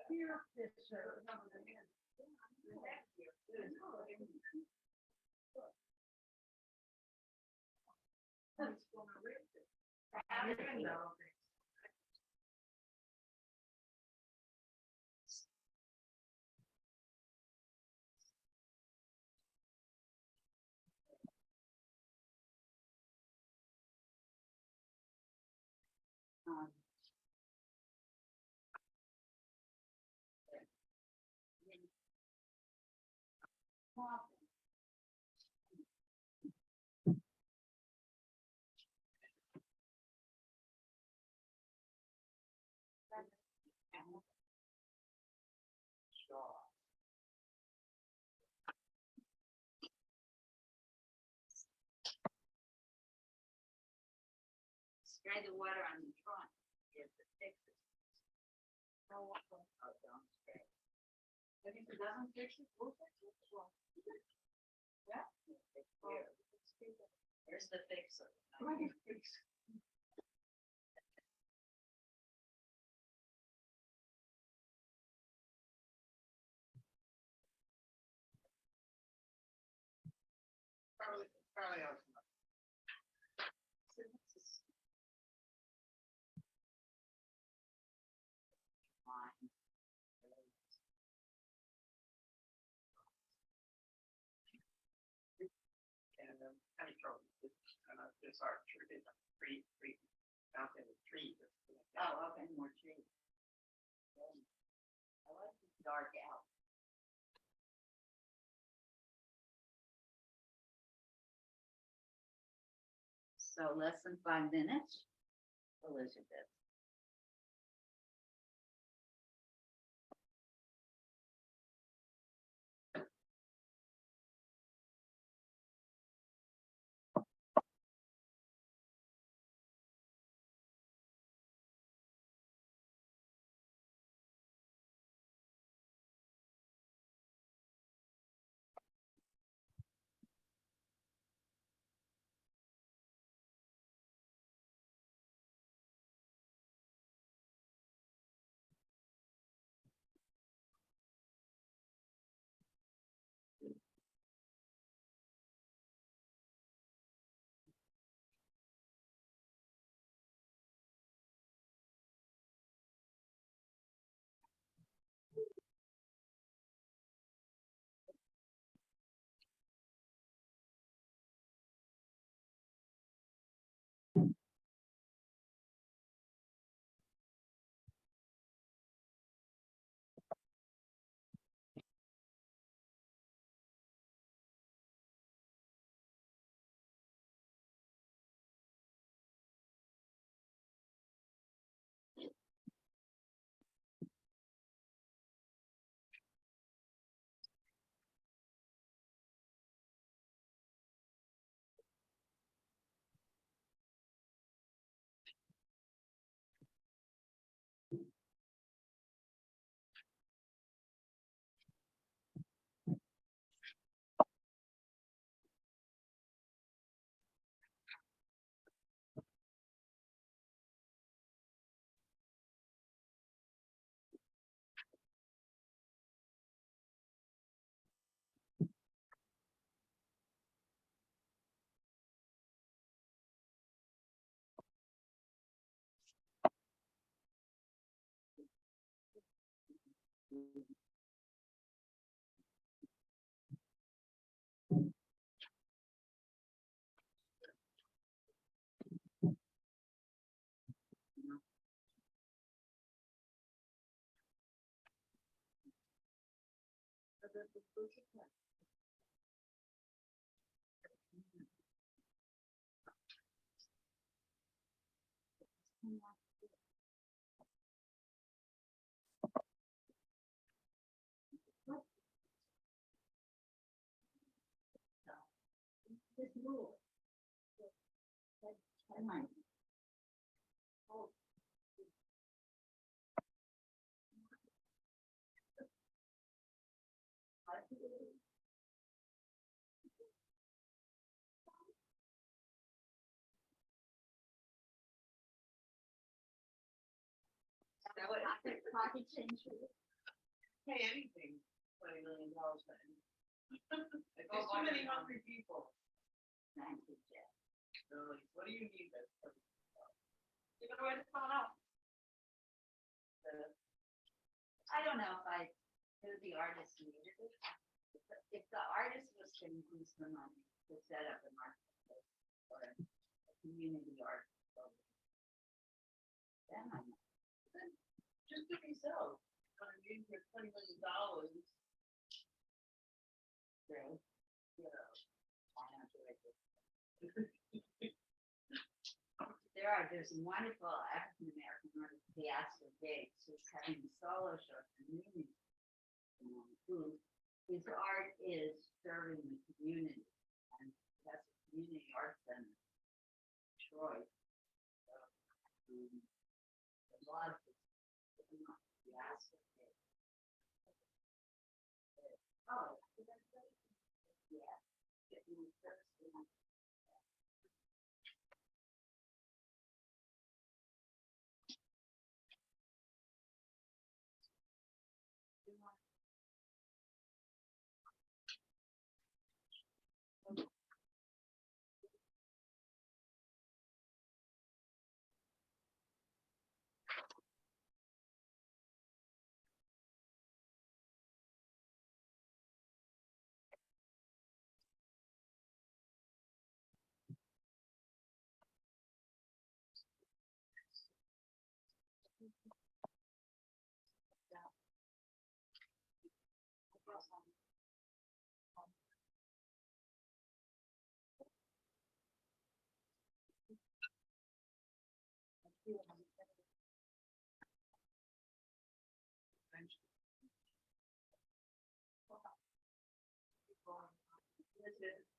Here, picture. Um, Spray the water on the front. If it fixes. Oh, don't spray. But if it doesn't fix it, we'll fix it. Well, yeah. Where's the fixer? Right. Probably out. And kind of trouble. It's our tree, mountain with trees. Oh, okay, more trees. I like the dark out. So less than 5 minutes, Elizabeth. This rule. I might. That would pocket change. Pay anything, $20 million. There's too many hungry people. Thank you, Jeff. Really, what do you need this for? You know where to phone up? I don't know if the artist needed it. If the artist was to use the money to set up a marketplace or a community art program, then I know. Just do yourself. When I mean, for $20 million, True. you know. I have to write this. There's a wonderful African-American artist, Doig, who's having a solo show for Newman, his art is serving the community, and that's a community art center in Detroit. So, a lot of oh, yeah.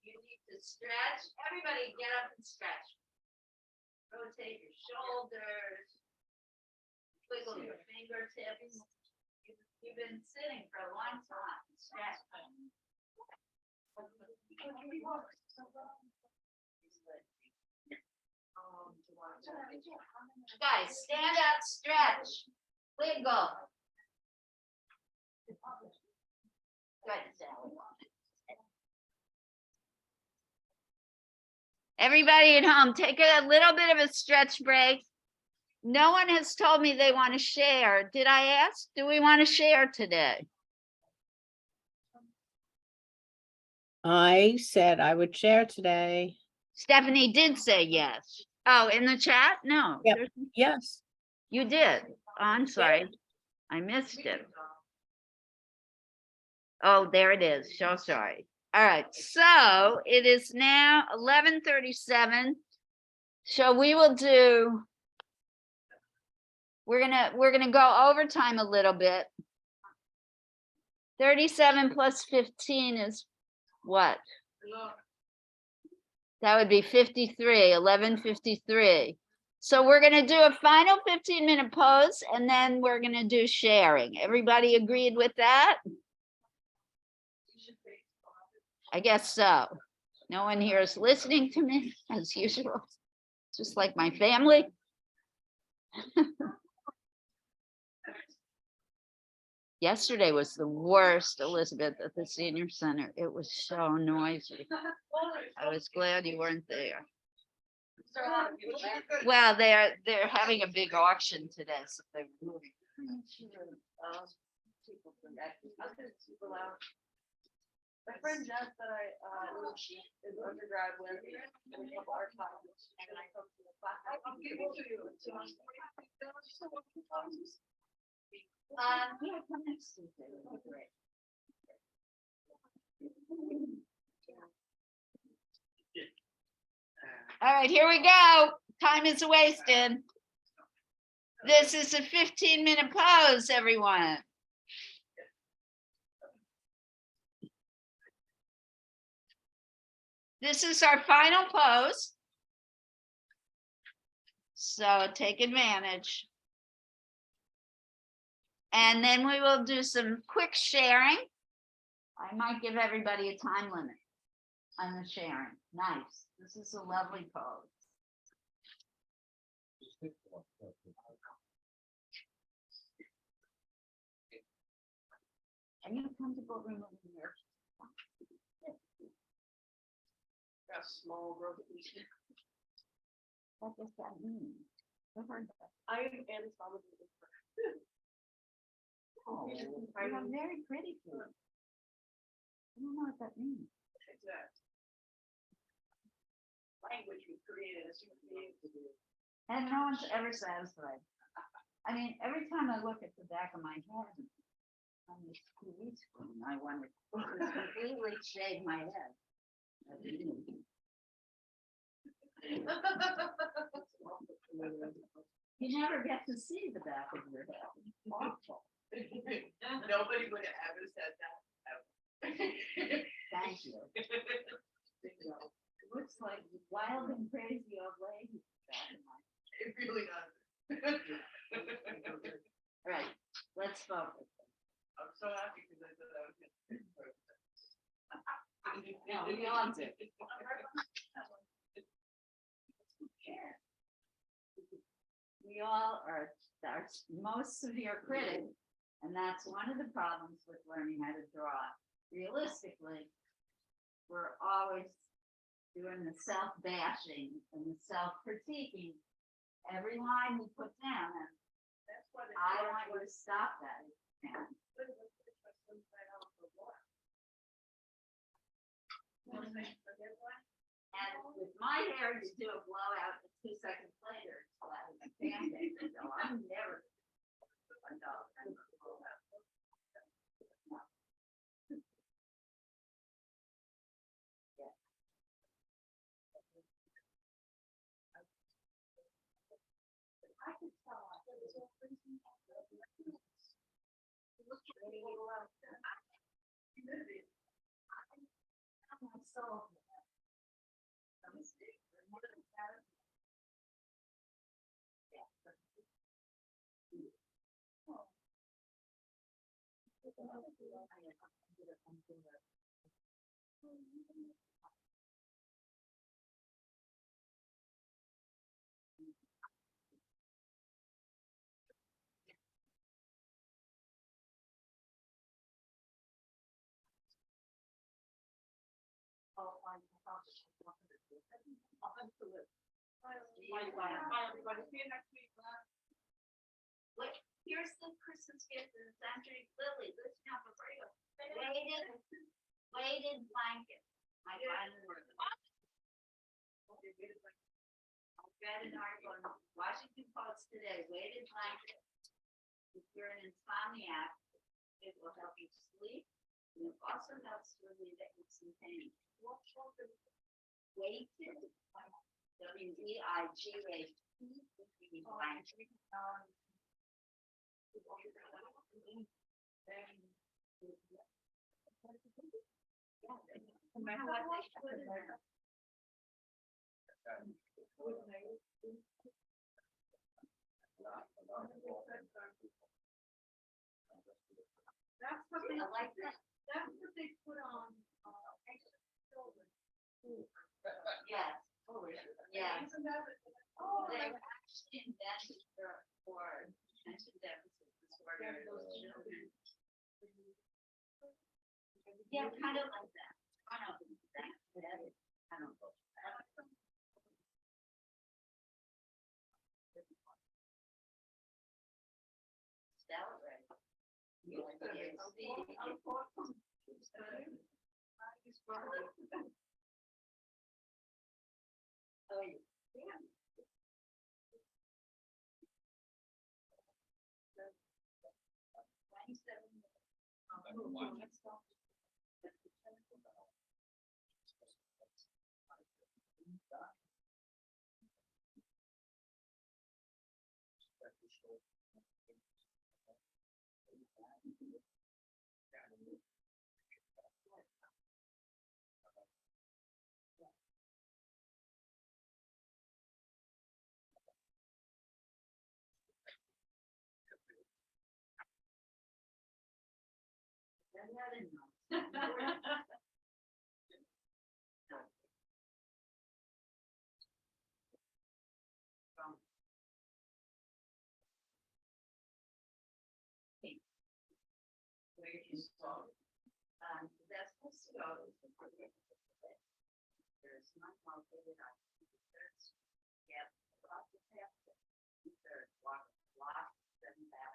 You need to stretch. Everybody get up and stretch. Rotate your shoulders. Wiggle your fingertips. You've been sitting for a long time. Stretch. Guys, stand up, stretch. Wiggle. Good, Sally. Everybody at home, take a little bit of a stretch break. No one has told me they want to share. Did I ask? Do we want to share today? I said I would share today. Stephanie did say yes. Oh, in the chat? No. Yep. there's- Yes. You did. Oh, I'm sorry. I missed it. Oh, there it is. So sorry. All right. So it is now 11:37. So we will do. We're gonna go overtime a little bit. 37 plus 15 is what? That would be 53, 11:53. So we're gonna do a final 15-minute pause and then we're gonna do sharing. Everybody agreed with that? I guess so. No one here is listening to me as usual, just like my family. Yesterday was the worst, Elizabeth, at the senior center. It was so noisy. I was glad you weren't there. Well, they're having a big auction today, so they're moving. My friend Jess that I is undergrad with, and we have our classes, and I come to the class. I'll give it to you. Yeah, come next Tuesday. That'd be great. All right, here we go. Time is wasted. This is a 15-minute pause, everyone. This is our final pose. So take advantage. And then we will do some quick sharing. I might give everybody a time limit on the sharing. Nice. This is a lovely pose. Are you comfortable removing your? Got small broken. What does that mean? I've heard that. I am anatomically. Oh, you have very pretty feet. I don't know what that means. Exact. Language we created as human beings. And no one's ever satisfied. I mean, every time I look at the back of my head on this TV screen, I wonder, this completely shaved my head. You never get to see the back of your head. It's awful. Nobody would have ever said that. Thank you. It looks like wild and crazy old lady. back of my It really does. All right, let's focus. I'm so happy because I thought I was gonna. No, we all do. We all are our most severe critic, and that's one of the problems with learning how to draw. Realistically, we're always doing the self-bashing and the self-critiquing. Every line we put down, and That's why I want you to stop that. if you can. And with my hair, you do a blowout, and 2 seconds later, it's flat as a pancake. So I'm never. I could tell. Myself. Look, here's the Christmas gift and it's Andrew Lily. Let's have a break. Weighted blanket. My final word. I read an article in Washington Post today, weighted blanket. If you're an insomniac, it will help you sleep. And it also helps relieve aches and pain. Weighted, W-E-I-G-H-T, blanket. No matter what they put in there. That's something I like that. That's what they put on, children. Yes, yes. Oh, They were actually invented for attention deficit disorder. Children. Yeah, kind of like that. I don't know that. I don't know. Celebrate. Oh, yeah. Where you saw, that's supposed to go. There's my mom figured out. Yeah, about the half. Third, walk, then that,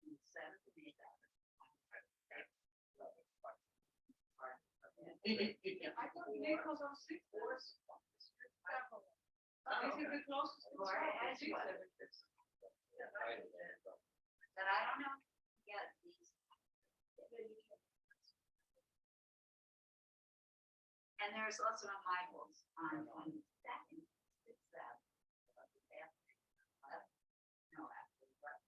and 7 to 8 hours. I thought the vehicles on 6 floors. I think the closest to But I don't know, yeah, these. And there's also a Michael's on second, it's that. No, after, but.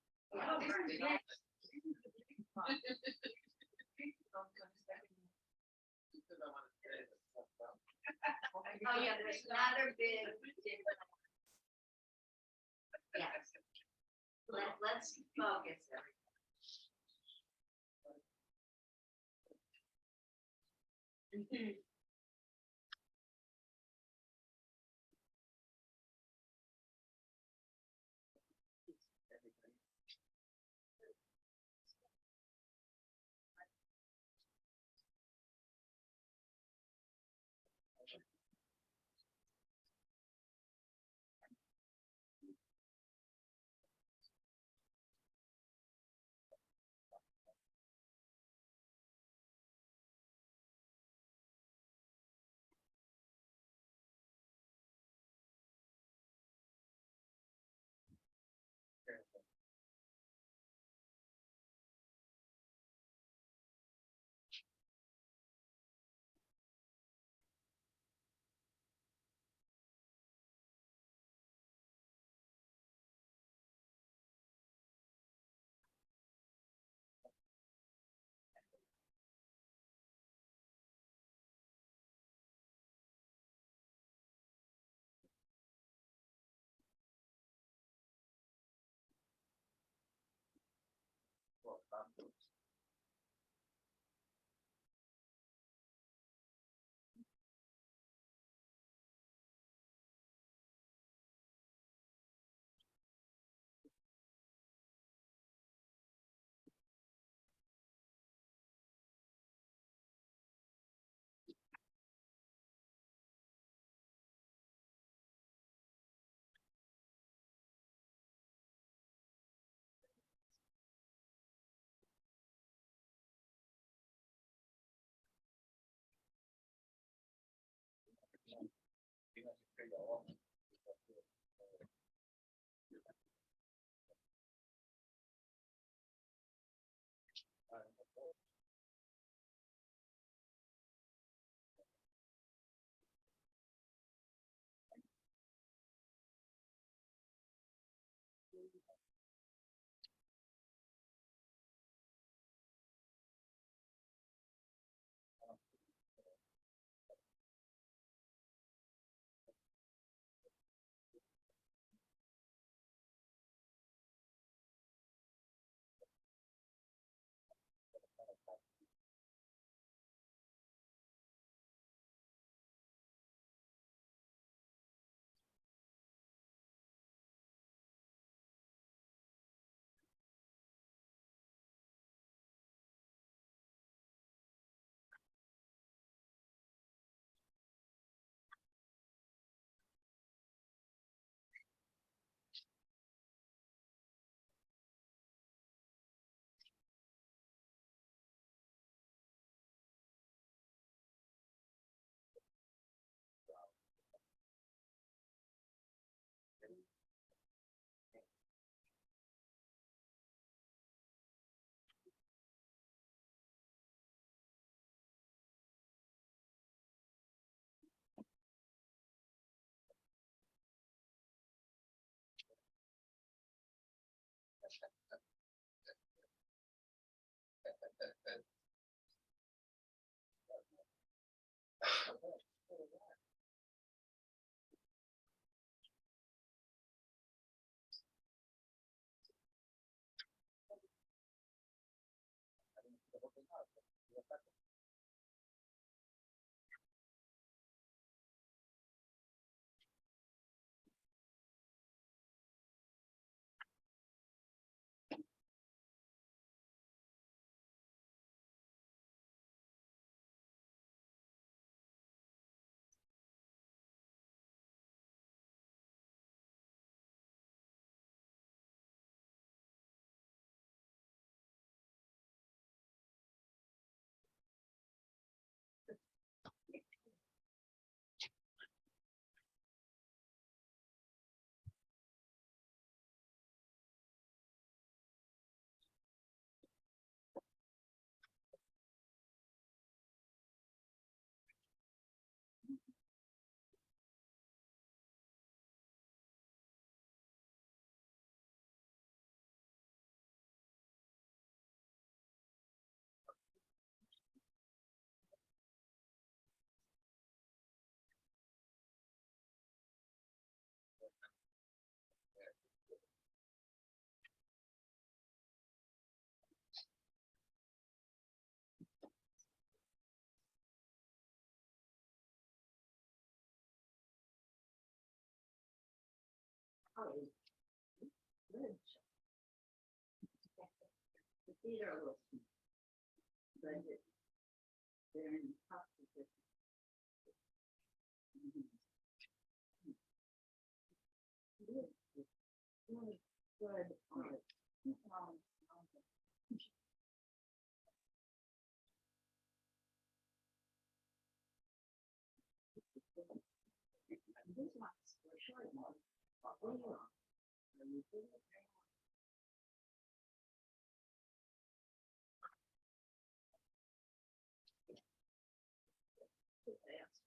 Oh, yeah, there's another big difference. Yes. Let's focus everything.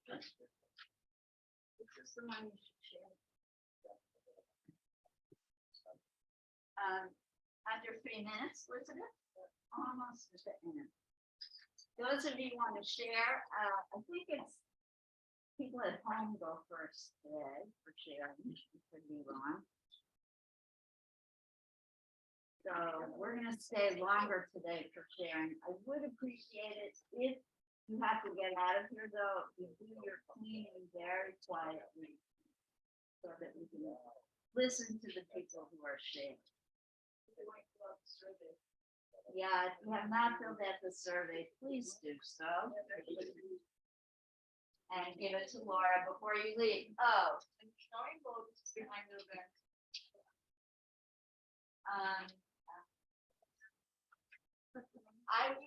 This is the one you should share. Under 3 minutes, Elizabeth? Almost at the end. Those of you who want to share, I think it's people at home go first today for sharing. Could be wrong. So we're going to stay longer today for sharing. I would appreciate it if you have to get out of here, though, you do your cleaning very quietly so that we can listen to the people who are sharing. Yeah, if you have not filled out the survey, please do so. And give it to Laura before you leave. Oh.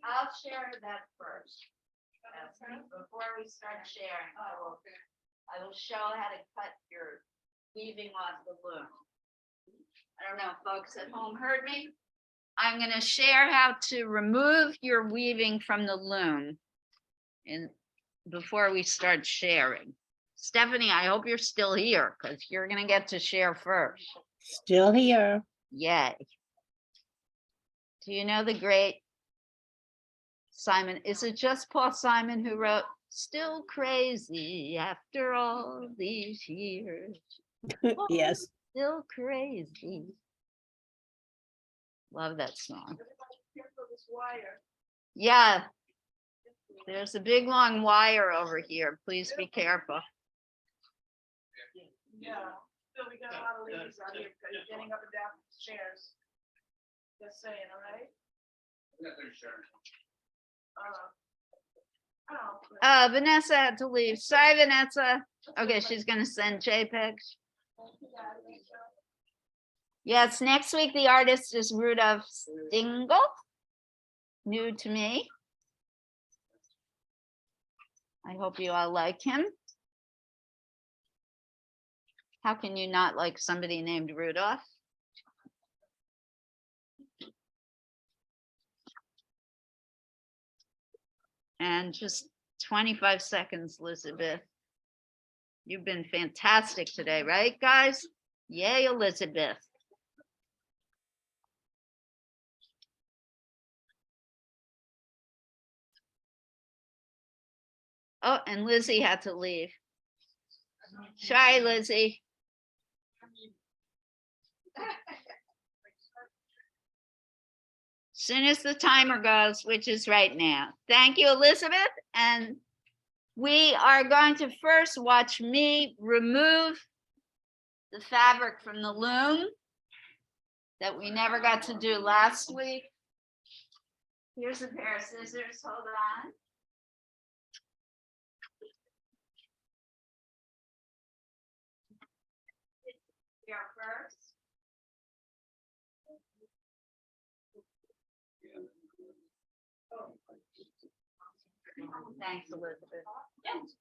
I'll share that first. Before we start sharing, I will show how to cut your weaving off the loom. I don't know if folks at home heard me. I'm going to share how to remove your weaving from the loom and before we start sharing. Stephanie, I hope you're still here because you're going to get to share first. Still here. Yay. Do you know the great Simon? Is it just Paul Simon who wrote "Still Crazy After All These Years"? Yes. Still crazy. Love that song. Yeah. There's a big long wire over here. Please be careful. Yeah, so we got a lot of ladies out here getting up and down from chairs. Just saying, all right? Vanessa had to leave. Sorry, Vanessa. Okay, she's gonna send JPEGs. Yes, next week the artist is Rudolph Stingel. New to me. I hope you all like him. How can you not like somebody named Rudolph? And just 25 seconds, Elizabeth. You've been fantastic today, right, guys? Yay, Elizabeth. Oh, and Lizzie had to leave. Sorry, Lizzie. soon as the timer goes, which is right now. Thank you, Elizabeth. And we are going to first watch me remove the fabric from the loom that we never got to do last week. Here's a pair of scissors, hold on. Here first. Thanks, Elizabeth. Yes.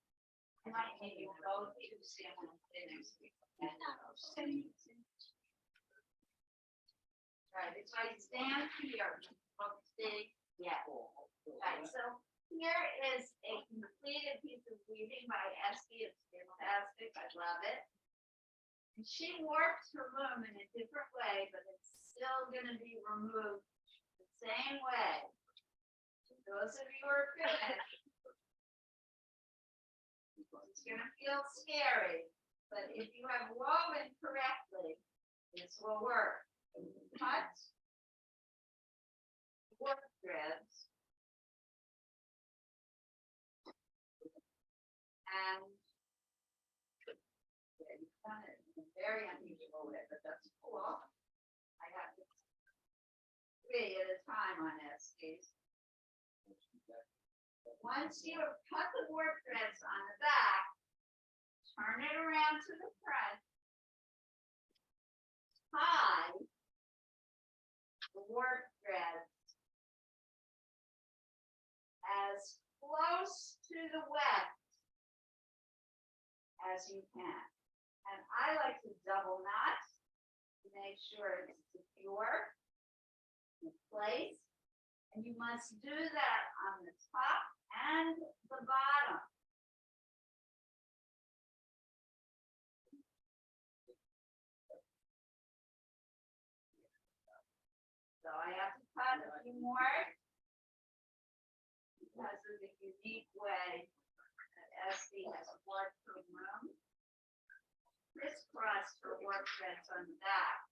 I might need you both to stand on the next week. Right, if I stand here, stay, yeah. Right, so here is a completed piece of weaving by Esty. It's fantastic, I love it. And she warped her loom in a different way, but it's still gonna be removed the same way. Those of you who are finished, it's gonna feel scary, but if you have woven correctly, this will work. Cut work threads and yeah, you've done it in a very unusual way, but that's cool. I have to 3 at a time on Estes. Once you have cut the work threads on the back, turn it around to the front, tie the work threads as close to the weft as you can. And I like to double knot to make sure it's secure in place. And you must do that on the top and the bottom. So I have to cut a few more because of the unique way that Esty has worked her loom. Crisscross her work threads on the back.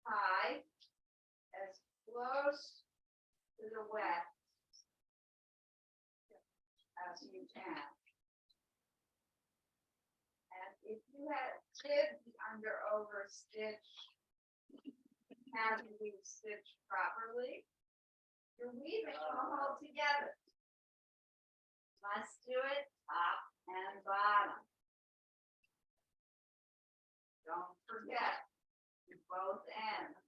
Tie as close to the weft as you can. And if you did the under over stitch, have the weave stitch properly, your weaving will hold together. Must do it top and bottom. Don't forget both ends.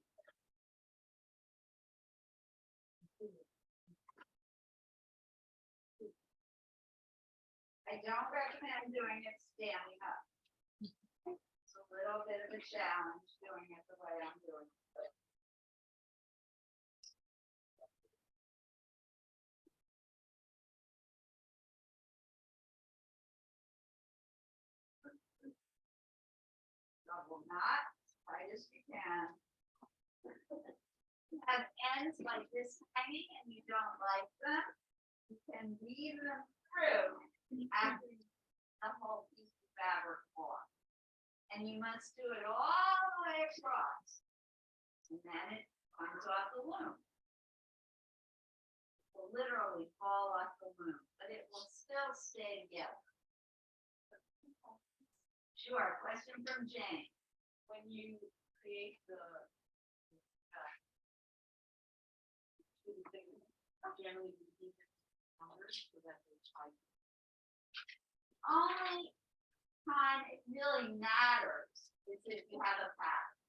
I don't recommend doing it standing up. It's a little bit of a challenge doing it the way I'm doing it. Double knot as tight as you can. Have ends like this hanging and you don't like them, you can weave them through after the whole piece of fabric off. And you must do it all the way across. And then it comes off the loom. It will literally fall off the loom, but it will still stay together. Sure, question from Jane. When you create the generally you keep it colors so that they type. Only time it really matters is if you have a pattern.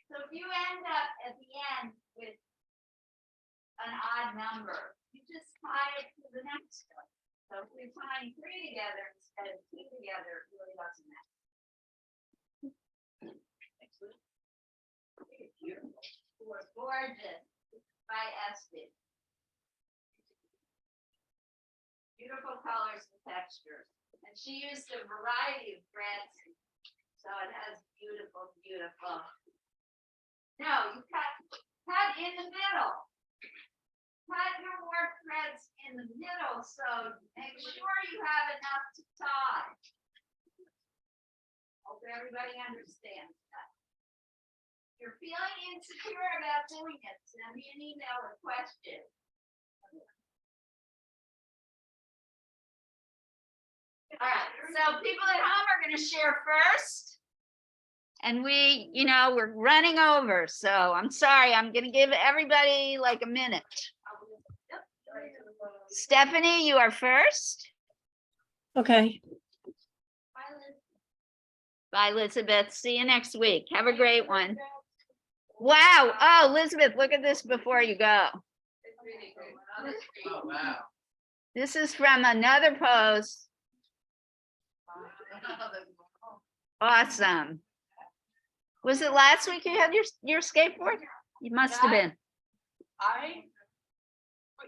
So if you end up at the end with an odd number, you just tie it to the next one. So if we're tying 3 together instead of 2 together, it really doesn't matter. Excellent. Beautiful. Gorgeous. By Esty. Beautiful colors and textures. And she used a variety of threads, so it has beautiful, beautiful. No, you cut in the middle. Cut your more threads in the middle, so make sure you have enough to tie. Hope everybody understands that. If you're feeling insecure about doing it, send me an email or question. All right, so people at home are going to share first. And we're running over, so I'm sorry. I'm going to give everybody like a minute. Stephanie, you are first. Okay. Bye, Elizabeth. See you next week. Have a great one. Wow. Oh, Elizabeth, look at this before you go. Oh, wow. This is from another post. Awesome. Was it last week you had your skateboard? You must have been. Wait,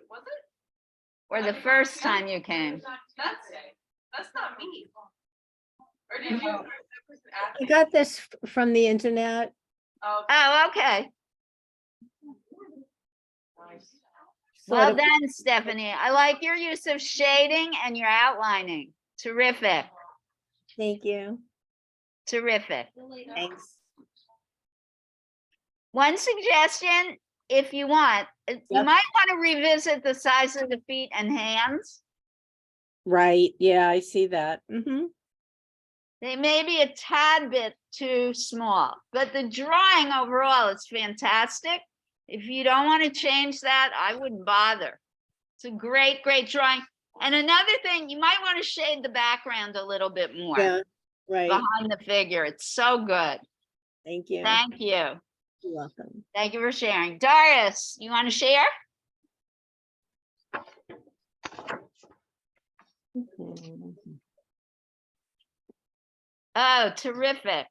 was it? Or the first time you came. That's not me. Or did you? I got this from the internet. Oh, okay. Sort Well of. done, Stephanie. I like your use of shading and your outlining. Terrific. Thank you. Terrific. Thanks. One suggestion, if you want, you Yep. might want to revisit the size of the feet and hands. Right. Yeah, I see that. Mm-hmm. They may be a tad bit too small, but the drawing overall is fantastic. If you don't want to change that, I wouldn't bother. It's a great, great drawing. And another thing, you might want to shade the background a little bit more Yeah. Right. behind the figure. It's so good. Thank you. Thank you. You're welcome. Thank you for sharing. Doris, you want to share? Oh, terrific.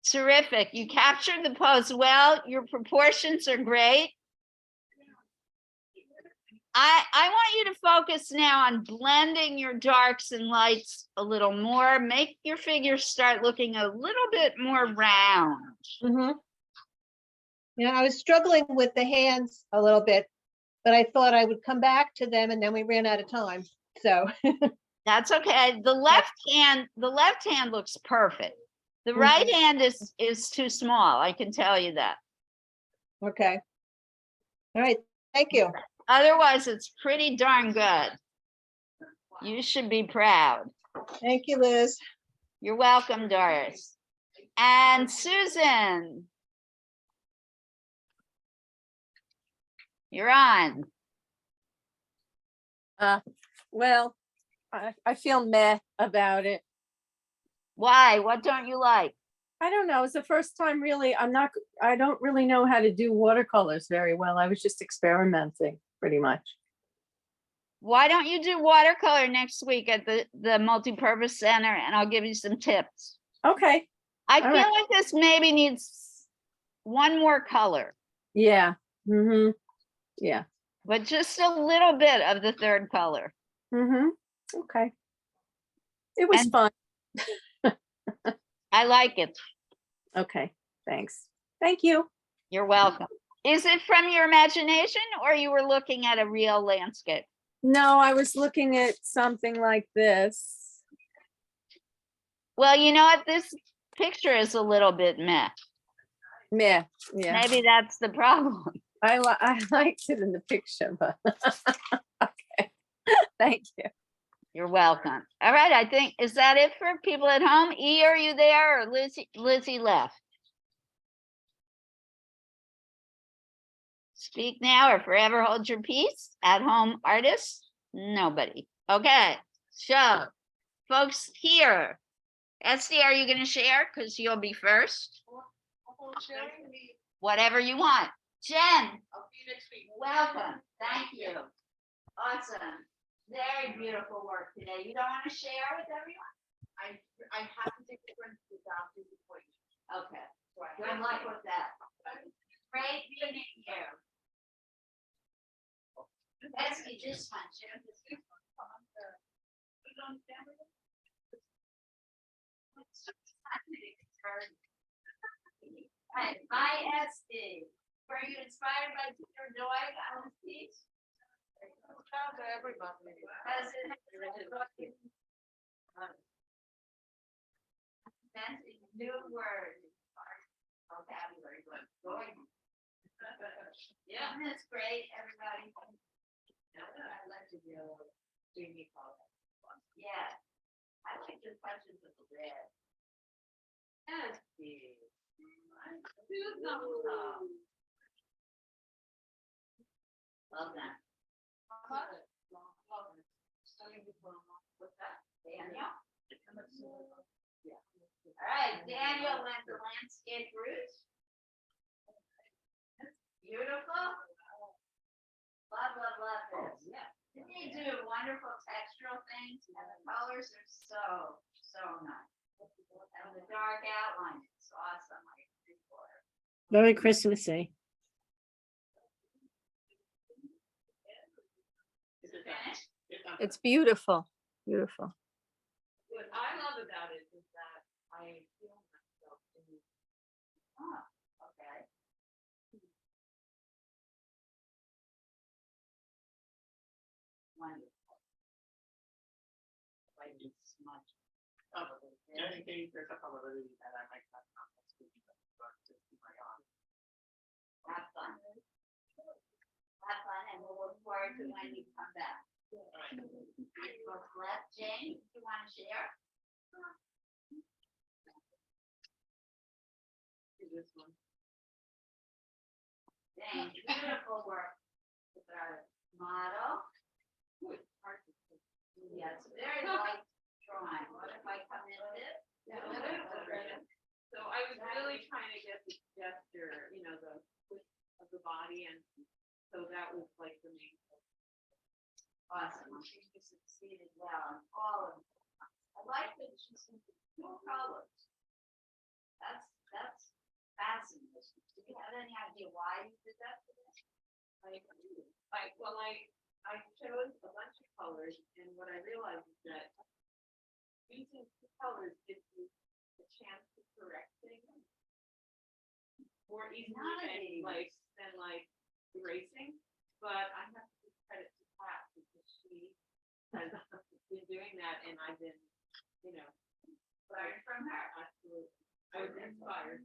Terrific. You captured the pose well. Your proportions are great. I want you to focus now on blending your darks and lights a little more. Make your figure start looking a little bit more round. Mm-hmm. Yeah, I was struggling with the hands a little bit, but I thought I would come back to them and then we ran out of time. So, That's okay. The left hand looks perfect. The right hand is too small. I can tell you that. okay. All right, thank you. Otherwise, it's pretty darn good. You should be proud. Thank you, Liz. You're welcome, Doris. And Susan. You're on. Well, I feel meh about it. Why? What don't you like? I don't know. It's the first time really. I don't really know how to do watercolors very well. I was just experimenting pretty much. Why don't you do watercolor next week at the multipurpose center and I'll give you some tips. Okay. I All feel right. like this maybe needs one more color, Yeah. Mm-hmm. Yeah. but just a little bit of the third color. Mm-hmm. Okay. It was And- fun. I like it. Okay. Thanks. Thank you. You're welcome. Is it from your imagination or you were looking at a real landscape? No, I was looking at something like this. Well, you know what? This picture is a little bit meh. Meh. Yeah. Maybe that's the problem. I liked it in the picture, but okay. Thank you. You're welcome. All right, I think, is that it for people at home? E, are you there or Lizzie left? Speak now or forever hold your peace. At home artists? Nobody. Okay, so folks here. Esty, are you gonna share? Because you'll be first. Whatever you want. Jen, I'll see you next week. welcome. Thank you. Awesome. Very beautiful work today. You don't want to share with everyone? I have to take the friends to the doctor before you. Okay. Good luck with that. Great meeting you. Esty, this one. Share this one. Put it on camera. All right, bye, Esty. Were you inspired by Peter Doig on this piece? Shout out to everybody. Has it inventing new words, vocabulary, but going. Yeah, that's great, everybody. I'd like to do Jamie call it. Yeah, I like the questions of the red. Yes, please. Two thumbs up. Love that. What's that? Daniel? Yeah. All right, Daniel went the landscape route. Beautiful. Love this. Yeah. They do wonderful textural things and the colors are so nice. And the dark outline is awesome. I agree for it. Very Christmassy. Is it finished? It's beautiful, beautiful. What I love about it is that I feel myself in Oh, okay. Wonderful. Like it's smudge. There's a couple of other that I might not speak, but just keep my eye. Have fun. Have fun and we'll look forward to when you come back. What's left, Jane, you want to share? this one. Jane, beautiful work with our model. Ooh, it's hard to see. Yes, very light drawing. What if I come in this? Yeah, that is right. So I was really trying to get the gesture, you know, the width of the body, and so that was like the main. Awesome. I think you succeeded well in all of them. I like that she's in two colors. That's fascinating. Do you have any idea why you did that? I chose a bunch of colors, and what I realized is that using two colors gives you a chance to correct things more easily than erasing. But I have to give credit to Pat because she has been doing that, and I've been, you know, Learn from her. absolutely. I was inspired.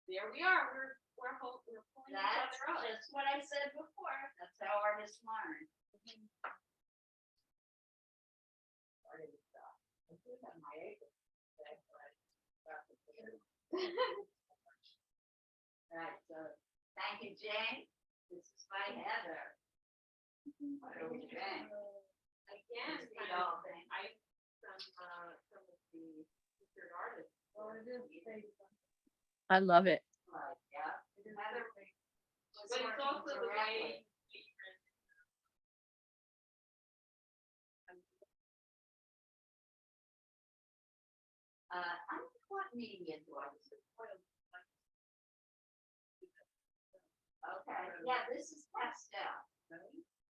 There we are. We're pulling each That's other up. just what I said before. That's how artists learn. Right, so thank you, Jane. This is by Heather. Jane. Again, See the whole thing. some of the featured artists. I love it. Right, yeah. Heather was But it's working also the directly. way. I don't know what media do I use? Okay, yeah, this is pastel.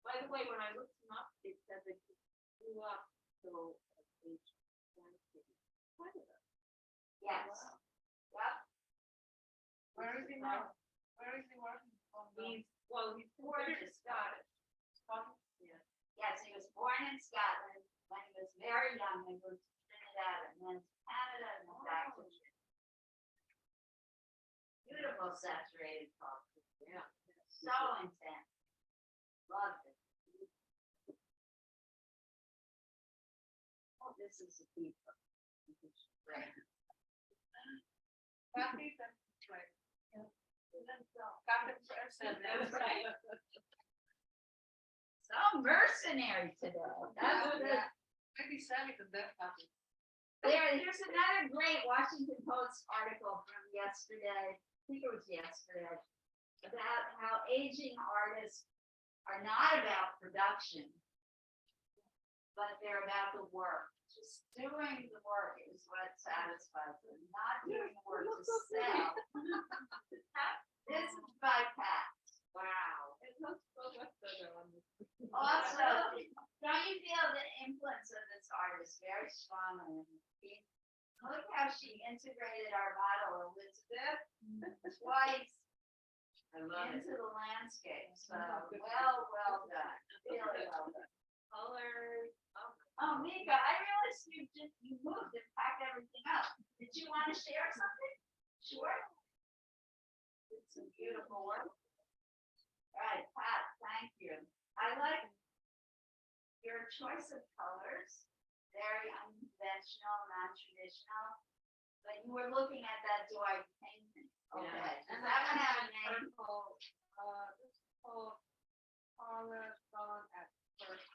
By the way, when I looked them up, it said that he grew up till age 20. Yes. Yep. Where is he now? Where is he working? He's born in Scottish. Yeah. Yes, he was born in Scotland. When he was very young, he moved to Trinidad and then to Canada and then back to Trinidad. Beautiful saturated color. Yeah. So intense. Loved it. Oh, this is a deep. Great. Kathy, that's right. That's right. So mercenary today. That's good. Maybe Sammy could that happen. Here's another great Washington Post article from yesterday. I think it was yesterday, about how aging artists are not about production, but they're about the work. Just doing the work is what satisfies them, not doing the work to sell. This is by Pat. Wow. It looks so much better on this. Also, don't you feel the influence of this artist very strongly in the piece? Look how she integrated our model, Elizabeth, twice I love it. into the landscape. So, well done. Really well done. Colors. Oh, Mika, I realized you moved and packed everything up. Did you want to share something? Sure. It's some beautiful work. All right, Pat, thank you. I like your choice of colors, very unconventional, non-traditional. But you were looking at that Doig painting. Okay. Yeah. Does that one have a name? Purple, this is called color gone at first.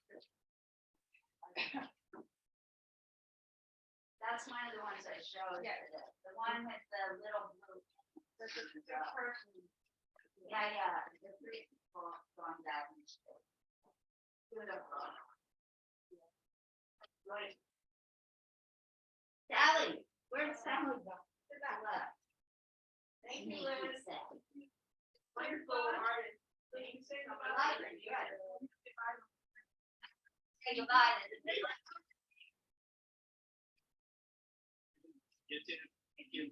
That's one of the ones I showed Yeah. today. The one with the little blue. This is the person. Yeah, the three people going down. Beautiful. Right. Sally, where's Sally go? To that left. Thank you, Sneaky Liz. Sally. Wonderful artist. So you can say I about like it. her, yeah. Say goodbye.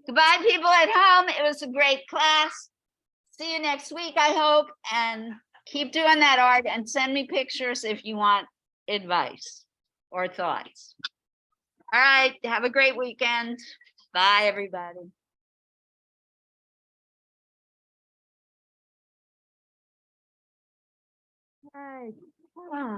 Goodbye, people at home. It was a great class. See you next week, I hope, and keep doing that art and send me pictures if you want advice or thoughts. All right, have a great weekend. Bye, everybody. Bye.